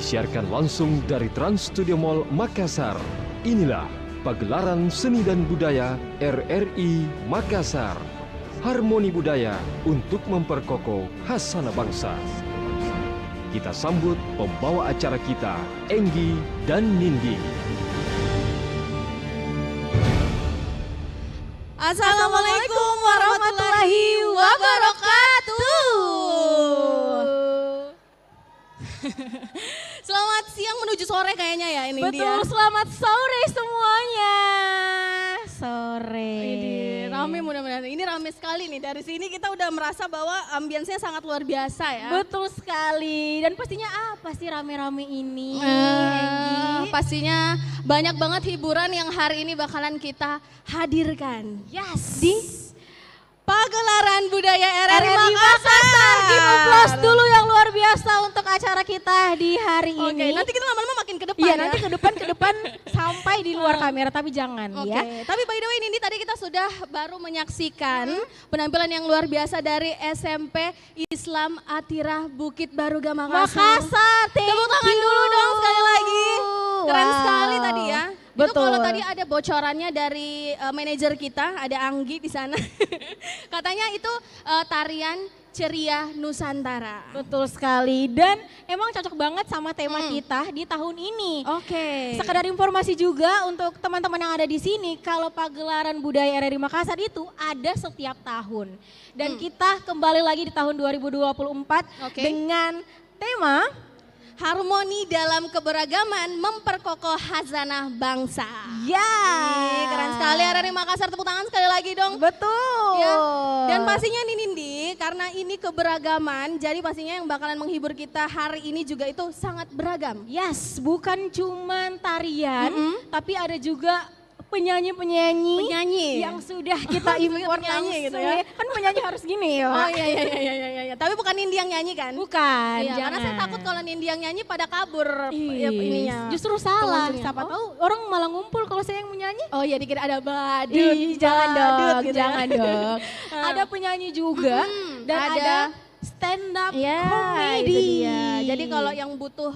disiarkan langsung dari Trans Studio Mall Makassar. Inilah pagelaran seni dan budaya RRI Makassar. Harmoni budaya untuk memperkokoh khasanah bangsa. Kita sambut pembawa acara kita, Enggi dan Nindi. Assalamualaikum warahmatullahi wabarakatuh. Selamat siang menuju sore kayaknya ya ini. Betul, selamat sore semuanya. Sore. Ini rame mudah-mudahan. Ini rame sekali nih. Dari sini kita udah merasa bahwa ambiensnya sangat luar biasa ya. Betul sekali. Dan pastinya apa sih rame-rame ini? Enggi? Pastinya banyak banget hiburan yang hari ini bakalan kita hadirkan. Yes. Di pagelaran budaya RRI RRI Makassar. Give applause dulu yang luar biasa untuk acara kita di hari Oke, ini. nanti kita lama-lama makin ke depan Iya, ya. nanti ke depan sampai di luar kamera, tapi jangan Oke, ya. tapi by the way Nindi tadi kita sudah baru menyaksikan penampilan yang luar biasa dari SMP Islam Atirah Bukit Baruga Makassar. Makassar, thank Tepuk tangan you. dulu dong sekali lagi. Keren Wow. sekali tadi ya. Itu Betul. kalau tadi ada bocorannya dari manajer kita, ada Anggi di sana. Katanya itu tarian ceria Nusantara. Betul sekali, dan emang cocok banget sama tema kita di tahun ini. Oke. Sekedar informasi juga untuk teman-teman yang ada di sini, kalau pagelaran budaya RRI Makassar itu ada setiap tahun. Dan kita kembali lagi di tahun 2024 Oke. dengan tema Harmoni dalam keberagaman memperkokoh khazanah bangsa. ya. Ih, keren sekali RRI Makassar, tepuk tangan sekali lagi dong. Betul. Ya. Dan pastinya nih Nindi, karena ini keberagaman, jadi pastinya yang bakalan menghibur kita hari ini juga itu sangat beragam. Yes, bukan cuman tarian, tapi ada juga penyanyi-penyanyi yang sudah kita import Penyanyi langsung gitu ya. Kan penyanyi harus gini ya. Oh iya. Tapi bukan Nindi yang nyanyi kan? Bukan, Iya, karena saya jangan. takut kalau Nindi yang nyanyi pada kabur Ih, ininya. Justru salah, pengunjungnya. siapa tahu orang malah ngumpul kalau saya yang menyanyi. Oh iya, dikira ada badut. Ih, jangan dong, badut gitu ya. jangan dong. Ada penyanyi juga dan ada stand up Iya, comedy. itu dia. Jadi kalau yang butuh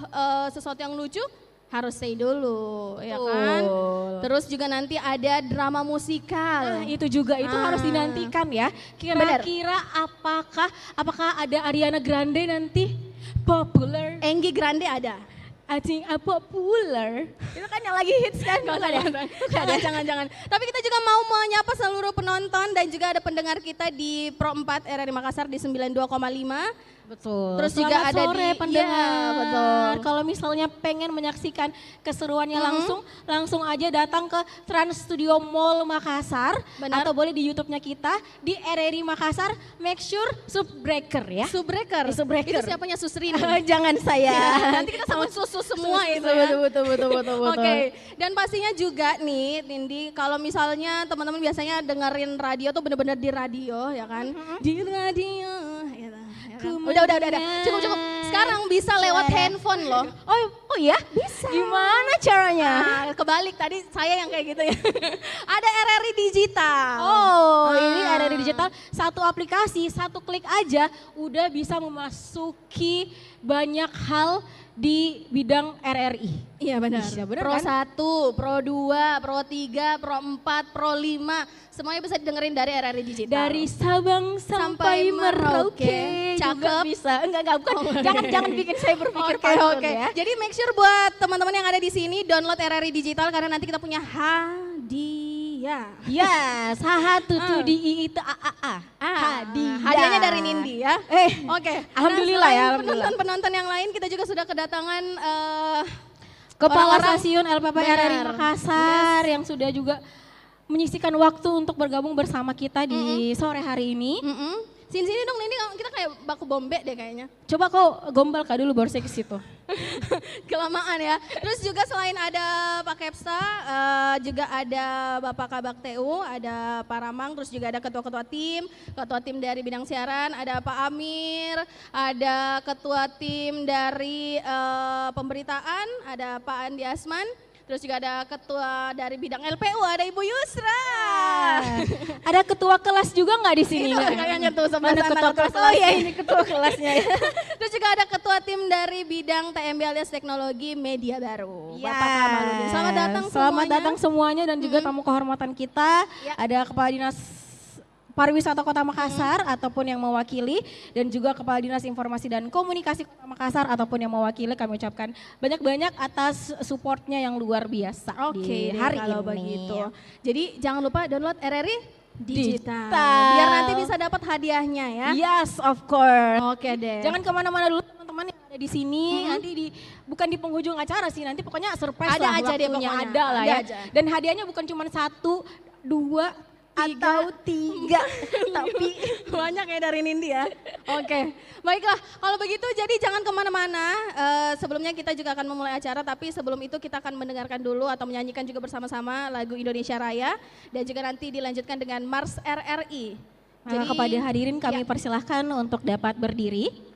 sesuatu yang lucu harus say dulu, ya kan? Betul. Terus juga nanti ada drama musikal. Nah, itu juga itu harus dinantikan ya. Kira-kira apakah ada Ariana Grande nanti popular? Enggi Grande ada. I think popular. Itu kan yang lagi hits kan? Jangan. Tapi kita juga mau menyapa seluruh penonton dan juga ada pendengar kita di Pro 4 RRI Makassar di 92,5. Betul. Terus juga Selamat ada sore di pendengar. Iya, betul. Kalau misalnya pengen menyaksikan keseruannya langsung aja datang ke Trans Studio Mall Makassar. Benar. Atau boleh di YouTube-nya kita di RRI Makassar. Make sure Subbreaker ya. Subbreaker. Subbreaker. Itu siapanya Susrini. Jangan saya. Nanti kita sebut susu semua itu ya. Betul. Oke, dan pastinya juga nih Nindi, kalau misalnya teman-teman biasanya dengerin radio tuh bener-bener di radio ya kan? Di radio. Gitu, ya kan? Udah. Cukup. Sekarang bisa lewat handphone loh. Oh ya? Bisa. Gimana caranya? Nah, kebalik tadi saya yang kayak gitu ya. Ada RRI Digital. Ini RRI Digital, satu aplikasi, satu klik aja udah bisa memasuki banyak hal di bidang RRI. Iya benar. Iya, benar Pro kan? 1, Pro 2, Pro 3, Pro 4, Pro 5. Semuanya bisa didengerin dari RRI Digital. Dari Sabang sampai Merauke. Cakep. Juga bisa. Enggak bukan. Jangan bikin saya berpikir Oke. pantun ya. Jadi make sure buat teman-teman yang ada di sini download RRI Digital karena nanti kita punya hadiah. Yes, tutu di I itu a. Hadiah. Hadiahnya dari Nindi ya. Oke. Alhamdulillah ya, Nah, selain alhamdulillah. penonton-penonton yang lain kita juga sudah kedatangan Kepala orang-orang- Stasiun LPP RRI Benar. Makassar yang sudah juga menyisikan waktu untuk bergabung bersama kita di sore hari ini. Sini dong Nindi, kita kayak baku bombe deh kayaknya. Coba kau gombal Kak dulu baru saya ke situ. Kelamaan ya. Terus juga selain ada Pak Kepsa, juga ada Bapak Kabak TU, ada Pak Ramang, terus juga ada ketua-ketua tim dari bidang siaran, ada Pak Amir, ada ketua tim dari pemberitaan, ada Pak Andi Asman. Terus juga ada ketua dari bidang LPU, ada Ibu Yusra. Ada ketua kelas juga nggak di sini? Itu kayaknya tuh sebelah Mana sana ketua kelas? Oh iya, ini ketua kelasnya ya. Terus juga ada ketua tim dari bidang TMB alias Teknologi Media Baru, Ya. Bapak Kamaludin. Selamat datang Selamat semuanya. datang semuanya dan juga tamu kehormatan kita. Ya. Ada Kepala Dinas Pariwisata Kota Makassar ataupun yang mewakili, dan juga Kepala Dinas Informasi dan Komunikasi Kota Makassar ataupun yang mewakili. Kami ucapkan banyak-banyak atas supportnya yang luar biasa Oke di deh, hari kalau ini. begitu. Jadi jangan lupa download RRI Digital. Digital. Biar nanti bisa dapat hadiahnya ya. Yes, of course. Oke deh. Jangan kemana-mana dulu teman-teman yang ada di sini. Nanti bukan di penghujung acara sih, nanti pokoknya surprise Ada lah aja deh waktunya. pokoknya. Ada lah Ada ya. aja. Dan hadiahnya bukan cuma 1, 2 atau 3, tapi banyak ya dari Nindi ya. Oke, baiklah. Kalau begitu jadi jangan kemana-mana. Sebelumnya kita juga akan memulai acara, tapi sebelum itu kita akan mendengarkan dulu atau menyanyikan juga bersama-sama lagu Indonesia Raya. Dan juga nanti dilanjutkan dengan Mars RRI. Jadi kepada hadirin kami persilahkan untuk dapat berdiri.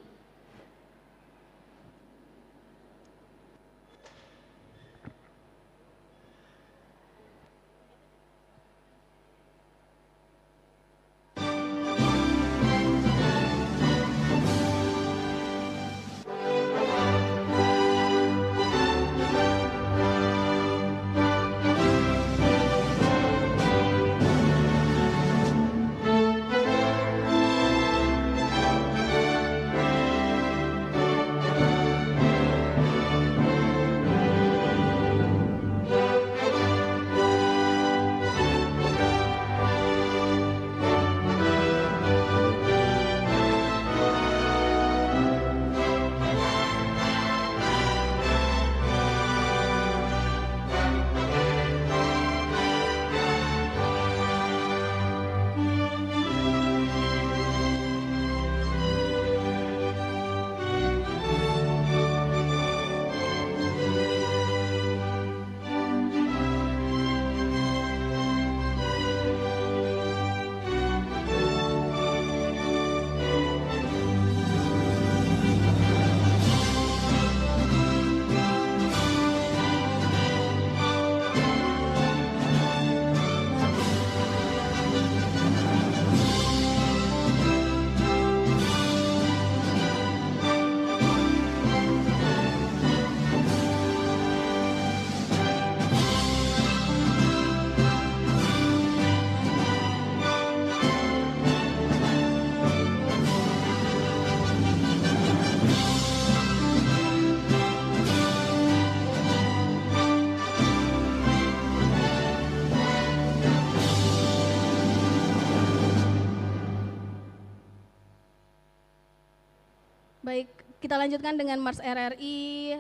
Baik, kita lanjutkan dengan Mars RRI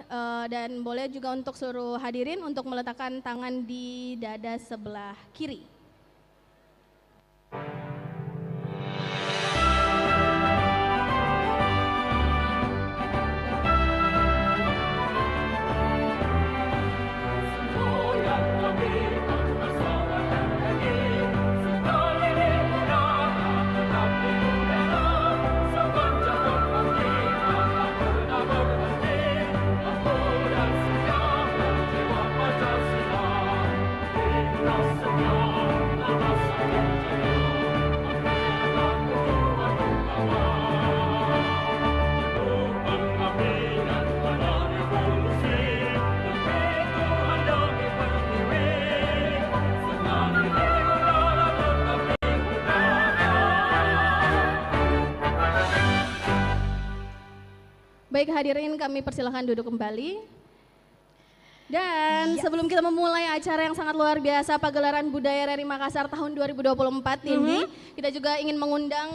dan boleh juga untuk seluruh hadirin untuk meletakkan tangan di dada sebelah kiri. Baik hadirin, kami persilahkan duduk kembali. Dan sebelum kita memulai acara yang sangat luar biasa Pagelaran Budaya RRI Makassar tahun 2024 ini, kita juga ingin mengundang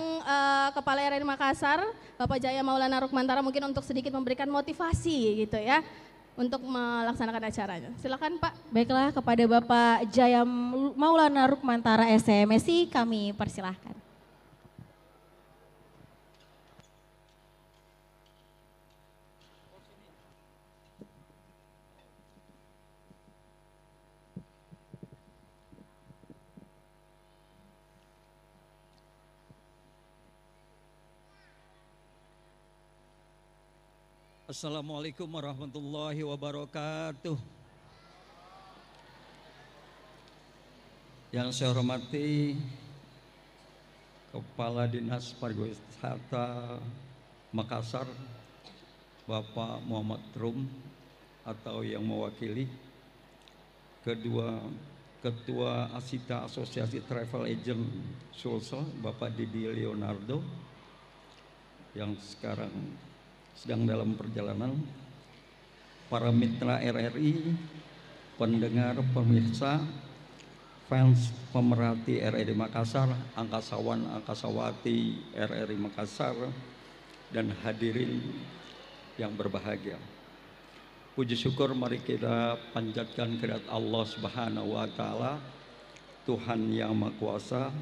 Kepala RRI Makassar, Bapak Jaya Maulana Rukmantara, mungkin untuk sedikit memberikan motivasi gitu ya untuk melaksanakan acaranya. Silakan Pak. Baiklah, kepada Bapak Jaya Maulana Rukmantara SMSI kami persilahkan. Assalamualaikum warahmatullahi wabarakatuh. Yang saya hormati Kepala Dinas Pariwisata Makassar, Bapak Muhammad Rum atau yang mewakili, kedua Ketua Asita Asosiasi Travel Agent Sulsel, Bapak Didi Leonardo, yang sekarang sedang dalam perjalanan, para mitra RRI, pendengar, pemirsa, fans, pemerhati RRI Makassar, angkasawan, angkasawati RRI Makassar, dan hadirin yang berbahagia. Puji syukur mari kita panjatkan kehadirat Allah Subhanahu wa taala, Tuhan yang Maha Kuasa,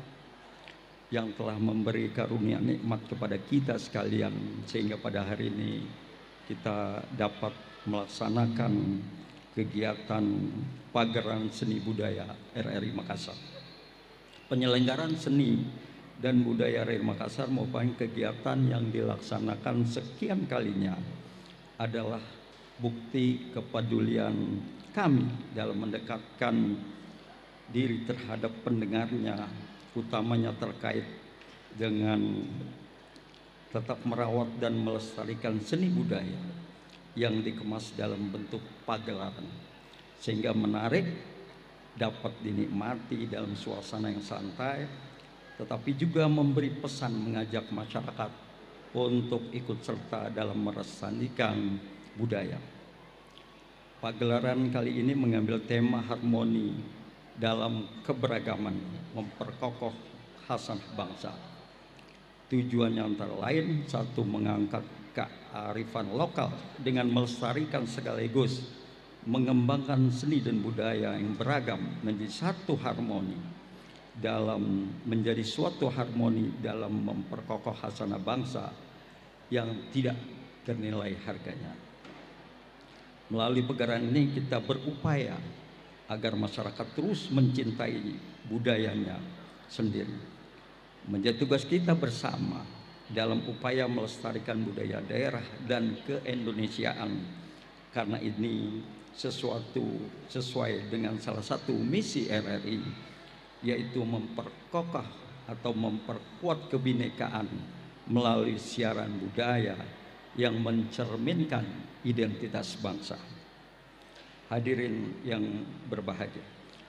yang telah memberi karunia nikmat kepada kita sekalian sehingga pada hari ini kita dapat melaksanakan kegiatan pagelaran seni budaya RRI Makassar. Penyelenggaraan seni dan budaya RRI Makassar merupakan kegiatan yang dilaksanakan sekian kalinya adalah bukti kepedulian kami dalam mendekatkan diri terhadap pendengarnya, utamanya terkait dengan tetap merawat dan melestarikan seni budaya yang dikemas dalam bentuk pagelaran sehingga menarik, dapat dinikmati dalam suasana yang santai, tetapi juga memberi pesan mengajak masyarakat untuk ikut serta dalam melestarikan budaya. Pagelaran kali ini mengambil tema harmoni dalam keberagaman, memperkokoh khasanah bangsa. Tujuannya antara lain, satu, mengangkat kearifan lokal dengan melestarikan sekaligus mengembangkan seni dan budaya yang beragam menjadi satu harmoni dalam menjadi suatu harmoni dalam memperkokoh khasanah bangsa yang tidak ternilai harganya. Melalui pagelaran ini kita berupaya agar masyarakat terus mencintai budayanya sendiri. Menjadi tugas kita bersama dalam upaya melestarikan budaya daerah dan keindonesiaan, karena ini sesuai dengan salah satu misi RRI, yaitu memperkokoh atau memperkuat kebinekaan melalui siaran budaya yang mencerminkan identitas bangsa. Hadirin yang berbahagia,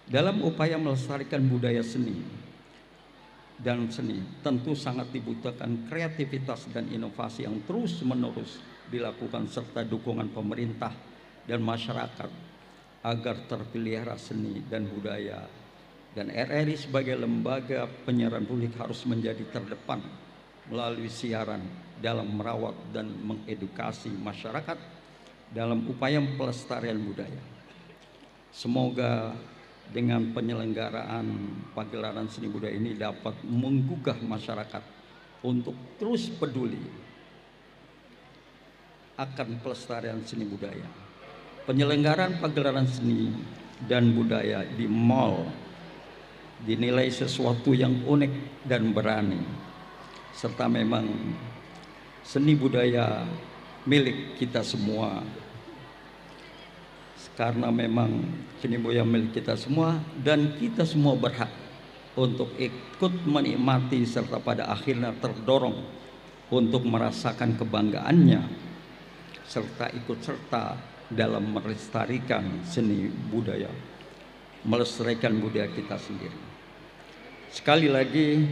dalam upaya melestarikan budaya seni tentu sangat dibutuhkan kreativitas dan inovasi yang terus-menerus dilakukan serta dukungan pemerintah dan masyarakat agar terpelihara seni dan budaya, dan RRI sebagai lembaga penyiaran publik harus menjadi terdepan melalui siaran dalam merawat dan mengedukasi masyarakat dalam upaya pelestarian budaya. Semoga dengan penyelenggaraan pagelaran seni budaya ini dapat menggugah masyarakat untuk terus peduli akan pelestarian seni budaya. Penyelenggaraan pagelaran seni dan budaya di mall dinilai sesuatu yang unik dan berani, serta memang seni budaya milik kita semua. Karena memang seni budaya milik kita semua dan kita semua berhak untuk ikut menikmati serta pada akhirnya terdorong untuk merasakan kebanggaannya serta ikut serta dalam melestarikan seni budaya, melestarikan budaya kita sendiri. Sekali lagi,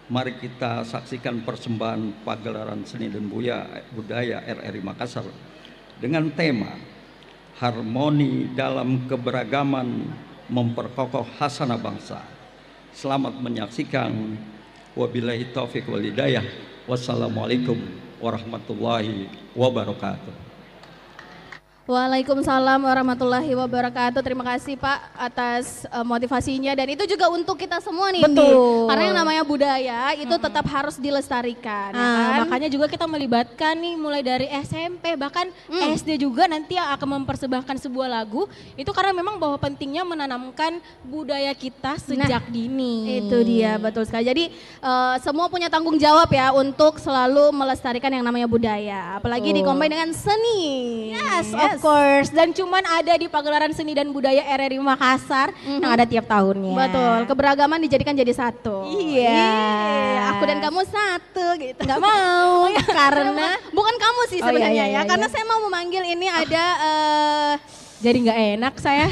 mari kita saksikan persembahan pagelaran seni dan budaya RRI Makassar dengan tema harmoni dalam keberagaman, memperkokoh khasanah bangsa. Selamat menyaksikan. Wabillahi taufiq wal hidayah. Wassalamualaikum warahmatullahi wabarakatuh. Waalaikumsalam warahmatullahi wabarakatuh. Terima kasih Pak atas motivasinya, dan itu juga untuk kita semua nih. Betul. Indi. Karena yang namanya budaya itu tetap harus dilestarikan. Ya kan? Makanya juga kita melibatkan nih mulai dari SMP, bahkan SD juga nanti yang akan mempersembahkan sebuah lagu. Itu karena memang bahwa pentingnya menanamkan budaya kita sejak dini. Itu dia, betul sekali. Jadi semua punya tanggung jawab ya untuk selalu melestarikan yang namanya budaya. Apalagi dikombin dengan seni. Yes, of course. Dan cuman ada di Pagelaran Seni dan Budaya RRI Makassar yang ada tiap tahunnya. Betul, keberagaman dijadikan jadi satu. Iya. Aku dan kamu satu gitu. Nggak mau, karena bukan kamu sih Oh, sebenarnya iya, iya, ya, iya. karena saya mau memanggil ini ada jadi nggak enak saya.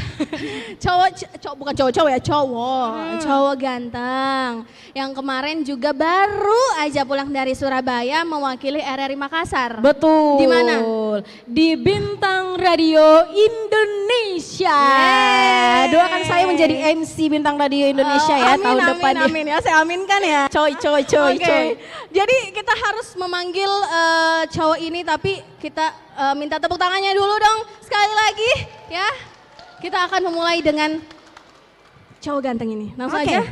bukan cowok ya, cowok ganteng yang kemarin juga baru aja pulang dari Surabaya mewakili RRI Makassar. Betul. Di mana? Di Bintang Radio Indonesia. Yeay. Doakan saya menjadi MC Bintang Radio Indonesia ya tahun depan. Amin ya, saya aminkan ya. Coy. Oke. Jadi kita harus memanggil cowok ini, tapi kita minta tepuk tangannya dulu dong sekali lagi ya. Kita akan memulai dengan cowok ganteng ini. Langsung Oke. aja.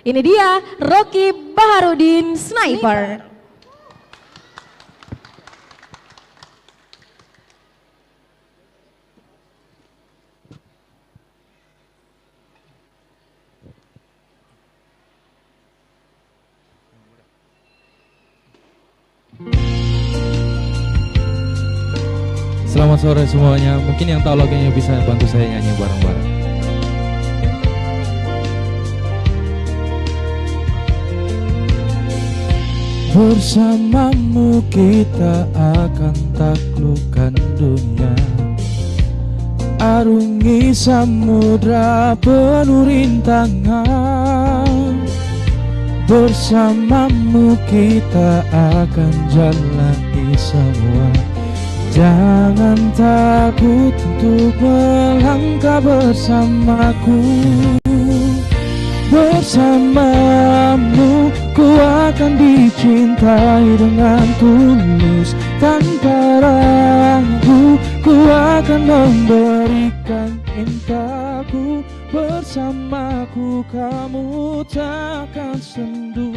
Ini dia Rocky Baharudin Sniper. Selamat sore semuanya. Mungkin yang tahu lagunya bisa bantu saya nyanyi bareng-bareng. Bersamamu kita akan taklukkan dunia, arungi samudra penuh rintangan. Bersamamu kita akan jalani semua. Jangan takut untuk melangkah bersamaku. Bersamamu ku akan dicintai dengan tulus. Tanpa ragu ku akan memberikan cintaku. Bersamaku kamu takkan sendu.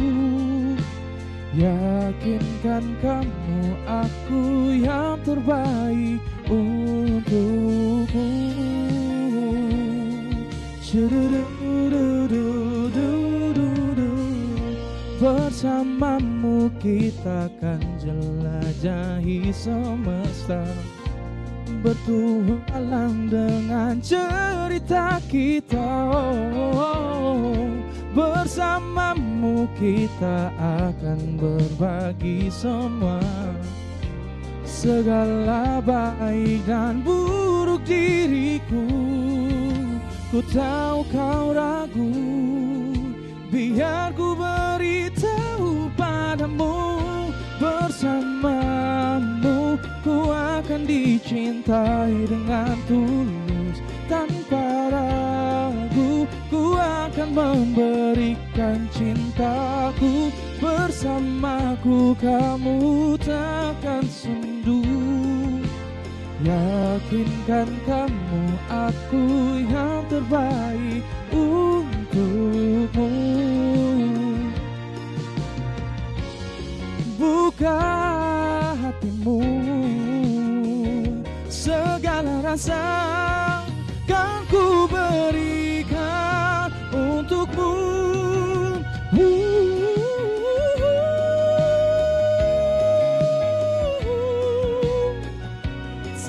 Yakinkan kamu aku yang terbaik untukmu. Bersamamu kita akan jelajahi semesta, bertualang dengan cerita kita. Bersamamu kita akan berbagi semua, segala baik dan buruk diriku. Ku tahu kau ragu, biar ku beritahu padamu. Bersamamu ku akan dicintai dengan tulus. Tanpa ragu ku akan memberikan cintaku. Bersamaku kamu takkan sendu. Yakinkan kamu aku yang terbaik untukmu. Buka hatimu, segala rasa kan ku berikan untukmu.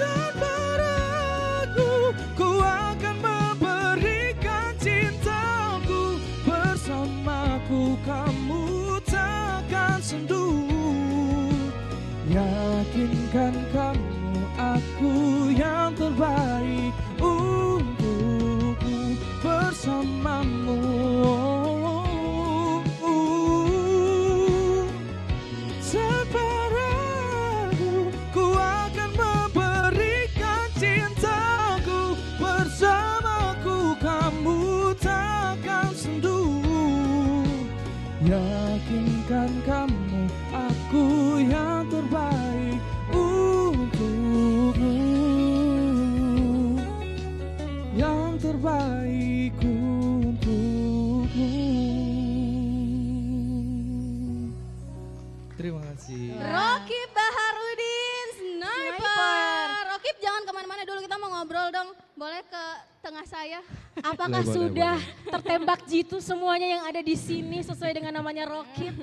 Tanpa ragu ku akan memberikan cintaku. Bersamaku kamu takkan sendu. Yakinkan kamu aku yang terbaik untukmu. Bersamamu tanpa ragu ku akan memberikan cintaku. Bersamaku kamu takkan sendu. Yakinkan kamu aku yang terbaik untukmu. Yang terbaik untukmu. Terima kasih. Rocky Baharudin Sniper. Rocky jangan kemana-mana dulu, kita mau ngobrol dong. Boleh ke tengah saya. Apakah Boleh, sudah boleh. tertembak jitu semuanya yang ada di sini sesuai dengan namanya Rokib?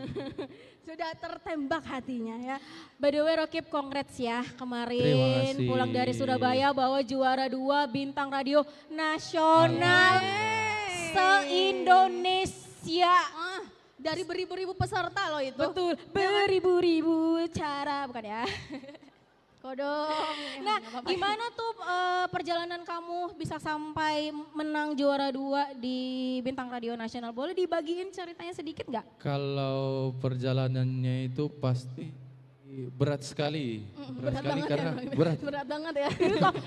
Sudah tertembak hatinya ya. By the way Rokib, congrats ya Terima kemarin kasih. pulang dari Surabaya bawa juara 2 bintang radio nasional se-Indonesia. Dari beribu-ribu peserta loh itu. Betul, beribu-ribu cara, bukan ya? Kodong. Nah, gimana tuh perjalanan kamu bisa sampai menang juara 2 di Bintang Radio Nasional? Boleh dibagiin ceritanya sedikit nggak? Kalau perjalanannya itu pasti berat sekali. Berat sekali karena berat. Berat banget ya.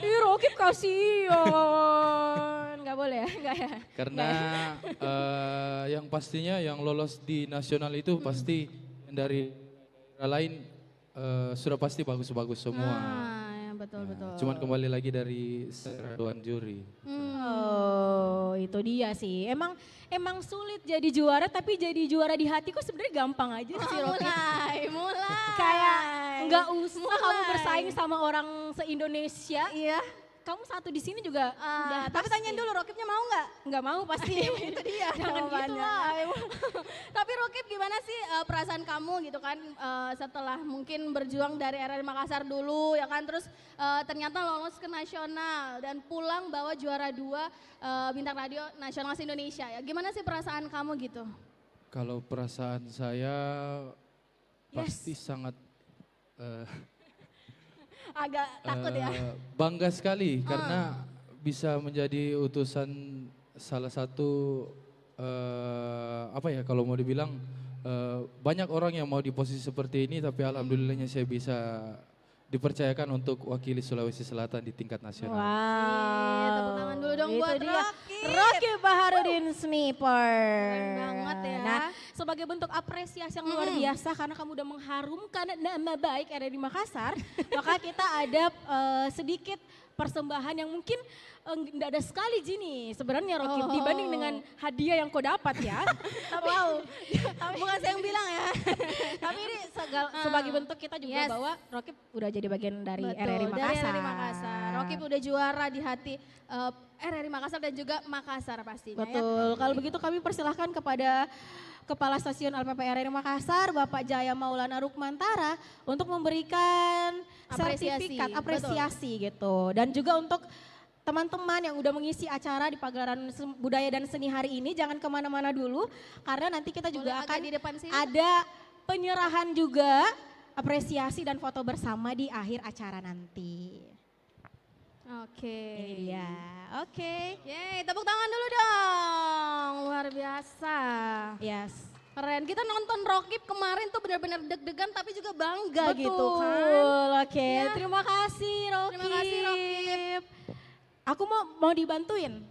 Ih Rokib kasihan, nggak boleh ya? Nggak ya? Karena yang pastinya yang lolos di nasional itu pasti dari daerah lain sudah pasti bagus-bagus semua. Ya, betul. Cuman kembali lagi dari seraduan juri. Oh, itu dia sih. Emang sulit jadi juara, tapi jadi juara di hati kok sebenarnya gampang aja sih Rokib. Mulai. Kayak nggak usah kamu bersaing sama orang se-Indonesia. Iya. Kamu satu di sini juga udah Tapi tanyain dulu Rokibnya mau nggak? nggak mau pasti. Itu dia. Jangan gitu jawabannya. lah. Tapi Rokib gimana sih perasaan kamu gitu kan setelah mungkin berjuang dari RRI Makassar dulu ya kan terus ternyata lolos ke nasional dan pulang bawa juara 2 Bintang Radio Nasional Indonesia ya. Gimana sih perasaan kamu gitu? Kalau perasaan saya pasti sangat Agak takut ya? bangga sekali karena bisa menjadi utusan salah satu apa ya kalau mau dibilang banyak orang yang mau di posisi seperti ini tapi alhamdulillahnya saya bisa dipercayakan untuk wakili Sulawesi Selatan di tingkat nasional. Wow. Tepuk tangan dulu dong Itu buat dia. Rokib. Rokib Baharudin Sniper. Keren banget ya. Nah, sebagai bentuk apresiasi yang luar biasa karena kamu udah mengharumkan nama baik RRI Makassar, maka kita ada sedikit persembahan yang mungkin enggak ada sekali Jini sebenarnya Rokib dibanding dengan hadiah yang kau dapat ya. Tapi Bukan saya yang bilang ya. tapi ini sebagai bentuk kita juga Yes. bahwa Rokib udah jadi bagian dari Betul, RRI Makassar. Dari RRI Makassar. Rokib udah juara di hati RRI Makassar dan juga Makassar pastinya ya. Betul. Kalau begitu kami persilahkan kepada Kepala Stasiun LPP RRI Makassar, Bapak Jaya Maulana Rukmantara untuk memberikan sertifikat apresiasi gitu. Dan juga untuk teman-teman yang udah mengisi acara di pagelaran budaya dan seni hari ini jangan kemana-mana dulu karena nanti kita juga Boleh agak akan di depan sini. ada penyerahan juga apresiasi dan foto bersama di akhir acara nanti. Oke. Ini dia. Oke. Yeay, tepuk tangan dulu dong. Luar biasa. Yes. Keren. Kita nonton Rokib kemarin tuh benar-benar deg-degan tapi juga bangga Betul. gitu kan. Oke. Ya. Terima kasih Rokib. Terima kasih, Rokib. Aku mau dibantuin.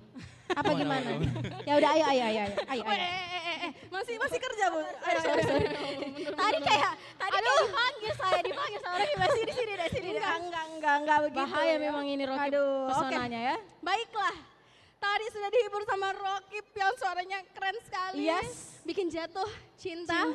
Apa gimana? Ya udah ayo. Masih kerja Bu. Ayo, Sorry. Tadi kayak dipanggil sama Rokib masih di sini deh sini. Enggak begitu. Bahaya memang ini Rokib Aduh, pesonanya ya. Baiklah. Tadi sudah dihibur sama Rokib yang suaranya keren sekali. Yes. Bikin jatuh cinta.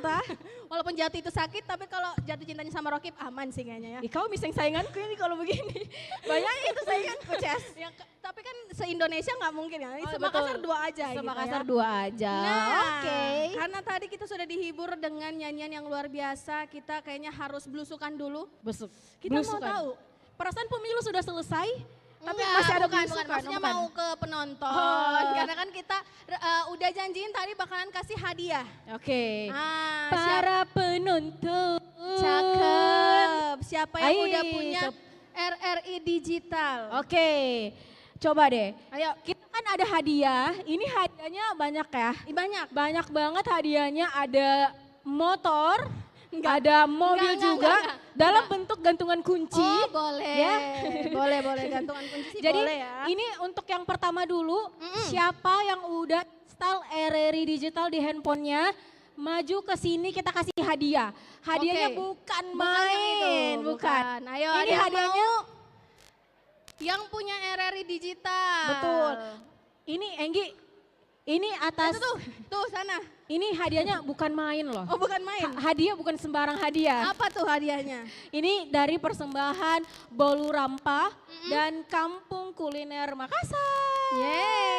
Walaupun jatuh itu sakit, tapi kalau jatuh cintanya sama Rokib aman sih kayaknya ya. Ih, kau miseng sainganku ini kalau begini. Banyak itu sainganku Ces. Ya, tapi kan se-Indonesia nggak mungkin ya. Oh, Makassar betul. 2 aja gitu Se-Makassar ya. 2 aja. Nah, Oke. karena tadi kita sudah dihibur dengan nyanyian yang luar biasa, kita kayaknya harus belusukan dulu. Besuk. Kita Belusukan. mau tahu. Perasaan pemilu sudah selesai, tapi Enggak, masih ada bukan, belusukan. maksudnya bukan? mau ke penonton. Oh. Karena kan kita udah janjiin tadi bakalan kasih hadiah. Oke. Ah, Para penonton. cakep. Siapa yang Ayo, udah punya RRI Digital? Oke. Coba deh. Ayo, Kita kan ada hadiah. Ini hadiahnya banyak ya. banyak. Banyak banget hadiahnya. Ada motor, ada mobil Enggak, juga enggak. dalam bentuk gantungan kunci. Oh boleh, Ya. boleh gantungan kunci sih Jadi boleh ya. ini untuk yang pertama dulu, siapa yang udah install RRI Digital di handphonenya, maju ke sini kita kasih hadiah. Hadiahnya Oke. bukan yang main, itu, bukan. Ayo, Ini ada yang hadiahnya, mau? Yang punya RRI Digital. betul. Ini Enggi, ini atas, Itu tuh sana. ini hadiahnya bukan main loh. Oh bukan main. Hadiah bukan sembarang hadiah. Apa tuh hadiahnya? Ini dari persembahan Bolu Rampa dan Kampung Kuliner Makassar. Yeay.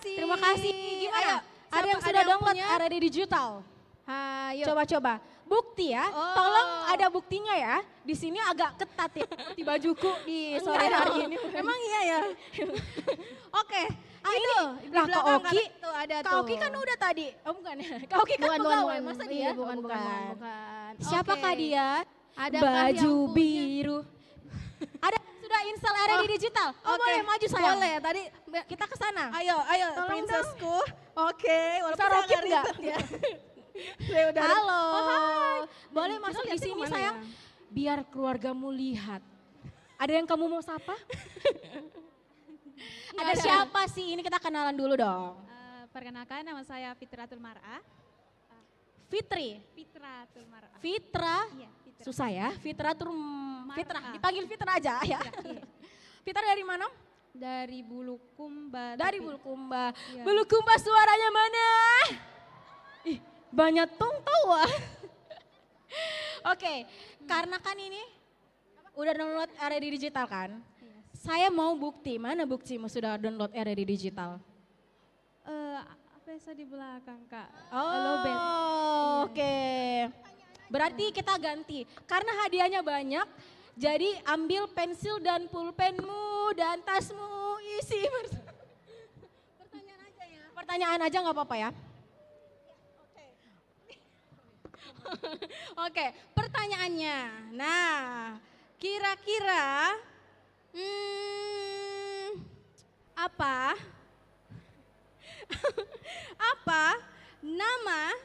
kasih. Terima kasih. Gimana? Ayo, Ada yang siapa- sudah download punya? RRI Digital? Ayo. Coba-coba. Bukti ya, Oh. tolong ada buktinya ya. Di sini agak ketat ya, di bajuku di sore Enggak hari dong. ini. Emang iya ya? Oke, Ah, itu. ini. Di Lah, Kak belakang Oki, tuh ada Kak tuh. Oki kan udah tadi. Oh bukan ya, Kak Oki kan pegawai, masa dia? Iya, Oh, bukan. Siapakah Oke. dia? Adakah Baju yang punya? biru. Ada yang sudah install RRI Digital? Oh Oke, boleh maju sayang. Boleh, tadi Kita ke sana. ayo Tolong princessku. Oke, walaupun Bisa saya rokit nggak nggak? ribet ya. Saya udah Halo. Oh, hai. Boleh Kita masuk di lihatnya sini kemana sayang? ya? Biar keluargamu lihat. Ada yang kamu mau sapa? Ada ada. siapa sih? Ini kita kenalan dulu dong. Perkenalkan nama saya Fitratul Mar'ah. Fitri. Fitratul Mar'ah. Fitra. Iya, Fitra. Susah ya. Fitra tuh Fitra. Mar'ah. Dipanggil Fitra aja ya. Iya. Fitra dari mana? Dari Bulukumba. Dari tapi- Bulukumba. Iya. Bulukumba suaranya mana? Ih, banyak tong tawa. Oke, karena kan ini udah download RRI Digital kan? Iya. Saya mau bukti, mana buktimu sudah download RRI Digital? Apa yang di belakang Kak? Oh, Lobet. oke. Berarti kita ganti, karena hadiahnya banyak, jadi ambil pensil dan pulpenmu dan tasmu isi. Pertanyaan aja ya. Pertanyaan aja nggak apa-apa ya. Oke, pertanyaannya. Nah, kira-kira apa apa nama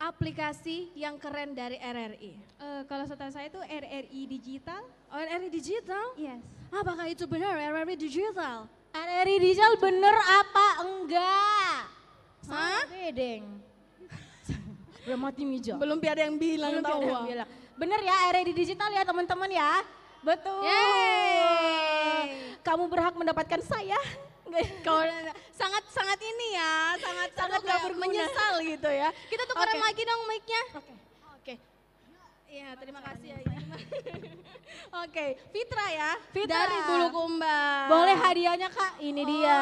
aplikasi yang keren dari RRI? Kalau setahu saya itu RRI Digital. Oh, RRI Digital? Yes. Apakah itu benar RRI Digital? RRI Digital bener apa enggak? Hah? Sama bedeng. Belum mati Mijo. Belum ada yang bilang Belum tahu. ada yang bilang. Bener ya RRI Digital ya teman-teman ya. Betul. Yeay. Kamu berhak mendapatkan saya. Kalau sangat ini ya, sangat Sangat kayak gak berguna. menyesal gitu ya. Kita tukeran Oke. lagi dong mic-nya. Oke. Iya, terima kasih ya. Oke, Fitra ya, Fitra. dari Bulukumba. Boleh hadiahnya Kak? Ini dia.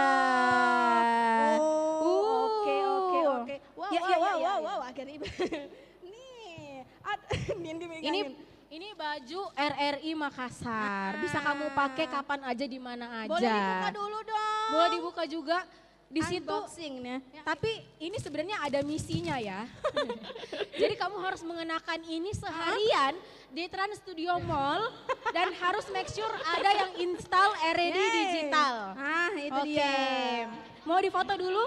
Oke. Wow, Ya, ya, ya, ya, ya. wow, agak ribet. Nih, Nindi megangin. Ini baju RRI Makassar. Bisa kamu pakai kapan aja di mana aja. Boleh dibuka dulu dong. Boleh dibuka juga. Di situ Unboxing nih. tapi ini sebenarnya ada misinya ya. Jadi kamu harus mengenakan ini seharian di Trans Studio Mall dan harus make sure ada yang install RRI Yeay. Digital. Ah, itu Oke. dia. Mau difoto dulu?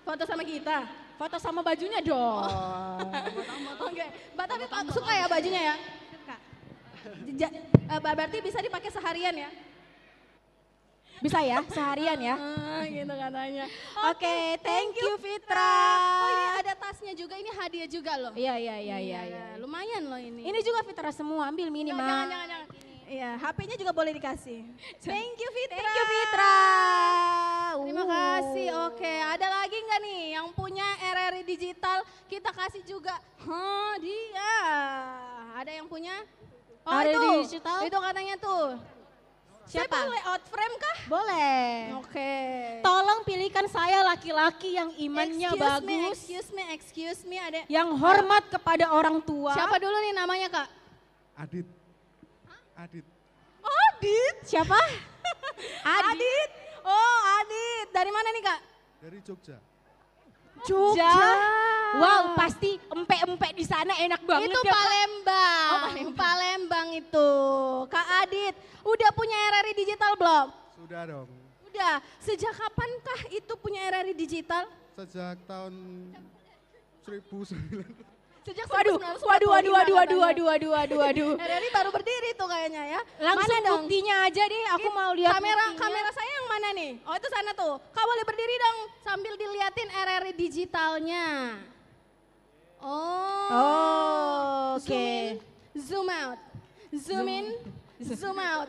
Foto sama kita. Foto sama bajunya dong. Oke, Mbak tapi Pak suka ya bajunya ya? Suka. Berarti bisa dipakai seharian ya? Bisa ya, seharian ya. Gitu katanya. Oke, thank you Fitra. Oh ini ada tasnya juga, ini hadiah juga loh. Iya, iya, iya, iya. iya. Lumayan loh ini. Ini juga Fitra semua, ambil minimal. Jangan. Iya, HP-nya juga boleh dikasih. Thank you Fitra. Thank you Fitra. Terima kasih. Oke, ada lagi nggak nih yang punya RRI Digital? Kita kasih juga hadiah. Ada yang punya? Oh RRI itu, Digital? itu katanya tuh. Saya Siapa? boleh out frame kah? Boleh. Oke. Tolong pilihkan saya laki-laki yang imannya bagus, Excuse me, ada. yang hormat kepada orang tua. Siapa dulu nih namanya Kak? Adit. Adit. Adit. Siapa? Adit. Oh Adit. Dari mana nih Kak? Dari Jogja. Jogja. Wow, pasti empe-empe di sana enak banget Itu ya, Kak. Palembang. Oh, Palembang. Palembang itu. Kak Adit, udah punya RRI Digital belum? Sudah dong. Udah. Sejak kapankah itu punya RRI Digital? Sejak tahun 1900. Sejak Waduh, 1995 RRI baru berdiri tuh kayaknya ya. Langsung Mana dong? buktinya aja deh, aku mau lihat kamera buktinya. kamera saya yang mana nih? Oh itu sana tuh. Kau boleh berdiri dong sambil diliatin RRI digitalnya. Oh. Oke. Zoom out. Zoom in. Zoom out.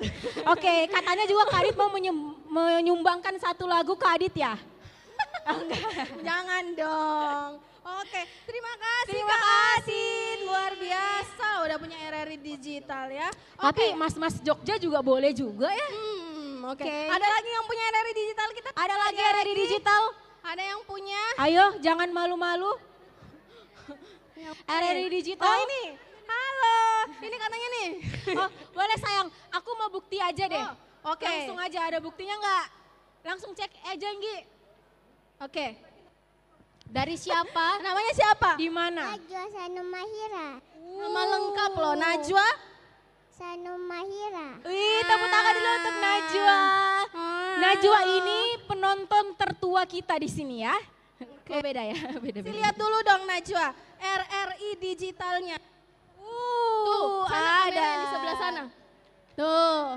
Oke, katanya juga Kak Adit mau menyumbangkan satu lagu Kak Adit ya? Jangan dong. Oke, terima kasih Terima Kak Adit. Luar biasa udah punya RRI digital ya. Tapi mas-mas Jogja juga boleh juga ya? Oke. Oke. Ada lagi yang punya RRI digital kita? Ada lagi RRI digital? Ada yang punya? Ayo, jangan malu-malu. RRI digital. Oh ini. Halo. Ini katanya nih. Oh, boleh sayang, aku mau bukti aja deh. Oh, oke. Langsung aja, ada buktinya nggak? Langsung cek aja, Nggi. Oke. Dari siapa? Namanya siapa? Di mana? Najwa Sanumahira. Nama lengkap loh, Najwa. Sanumahira. Wih, tepuk tangan dulu untuk Najwa. Najwa ini penonton tertua kita di sini ya. Oh, beda ya, beda-beda. Lihat dulu dong Najwa, RRI digitalnya. Tuh, sana ada kameranya di sebelah sana. Tuh.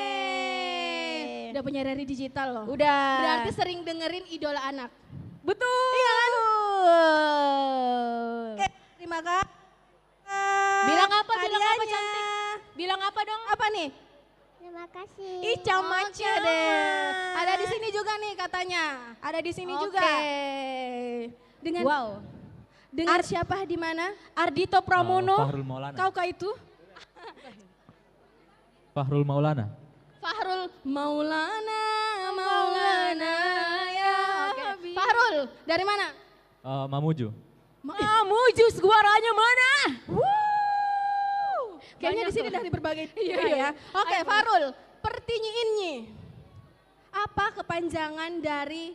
Yeay. Udah punya RRI digital loh. Udah. Berarti sering dengerin idola anak. Betul. Iya kan? Oke. Terima kasih. Bilang apa? Bilang apa Hadiahnya. cantik? Bilang apa dong? Apa nih? Terima kasih. Ih, Oke deh. Ada di sini juga nih katanya. Ada di sini Oke. juga. Dengan Wow. dengan siapa di mana? Ardito Pramono. Fahrul Maulana. Kau kah itu? Fahrul Maulana. Fahrul Maulana, Maulana ya. Oke. Fahrul, dari mana? Mamuju. Mamuju, suaranya mana? Kayaknya di sini dari berbagai daerah ya. Oke, Farul, pertinyiinnya. Apa kepanjangan dari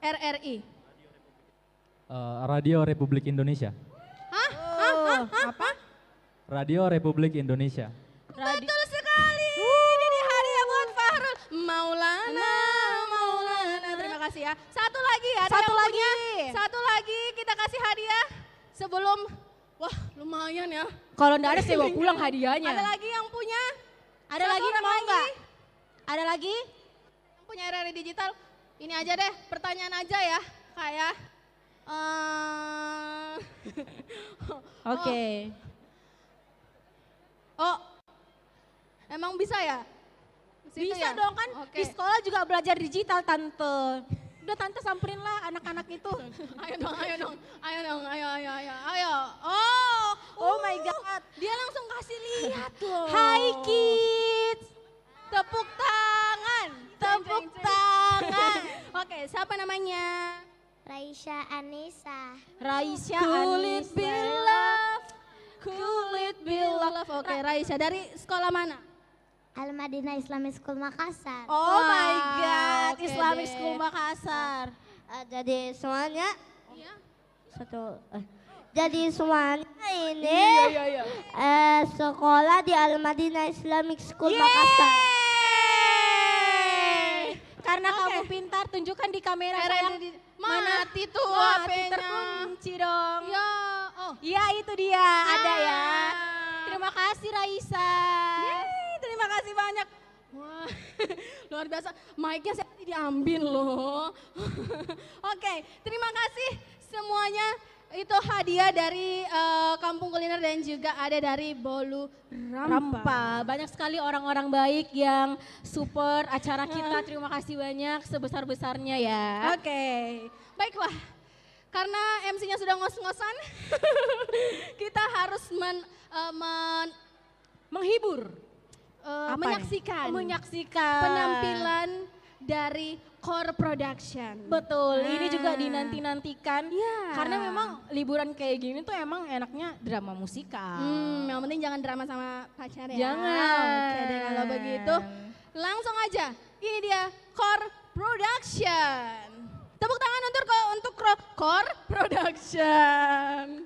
RRI? Radio Republik Indonesia. Apa? Radio Republik Indonesia. Betul sekali. Ini hadiah buat Fahrul. Maulana, Maulana. Terima kasih ya. Satu lagi ya. Satu lagi. Satu lagi kita kasih hadiah sebelum. Wah, lumayan ya. Kalau enggak ada saya bawa pulang hadiahnya. Ada lagi yang punya? Ada Satu lagi orang mau lagi. enggak? Ada lagi? Yang punya RRI digital? Ini aja deh, pertanyaan aja ya. Kayak Oke. Oh, emang bisa ya? Situ Bisa ya? dong kan Oke. di sekolah juga belajar digital tante. Udah tante samperin lah anak-anak itu. Ayo dong, ayo dong, ayo dong, ayo. Oh my god. Dia langsung kasih lihat loh. Hai kids. Tepuk tangan. Tepuk tangan. Oke, siapa namanya? Raisya Anissa. Raisya Cool it be Anissa. love. Cool it be love. Oke, Raisya dari sekolah mana? Al-Madinah Islamic School Makassar. Oh my Wah, god, oke Islamic deh. School Makassar. Jadi semuanya Iya. jadi semuanya ini Iya. sekolah di Al-Madinah Islamic School Makassar. Karena Oke. kamu pintar, tunjukkan di kamera RRI sayang. di- Mati tuh Mati HP-nya. terkunci dong. Ya, oh. Iya itu dia, ada ya. Ah. Terima kasih Raisa. Yeay, terima kasih banyak. Wah, luar biasa. Mic-nya saya tadi diambil loh. Oke, terima kasih semuanya. Itu hadiah dari Kampung Kuliner dan juga ada dari Bolu Rampa. Rampa. Banyak sekali orang-orang baik yang support acara kita. Terima kasih banyak sebesar-besarnya ya. Oke, baiklah. Karena MC-nya sudah ngos-ngosan, kita harus Menghibur. menyaksikan Menyaksikan. penampilan dari Core Production. Betul, ini juga dinanti-nantikan. Iya. Karena memang liburan kayak gini tuh emang enaknya drama musikal. Yang penting jangan drama sama pacar ya. Jangan. Oke deh kalau begitu. Langsung aja, ini dia Core Production. Tepuk tangan untuk Core Production.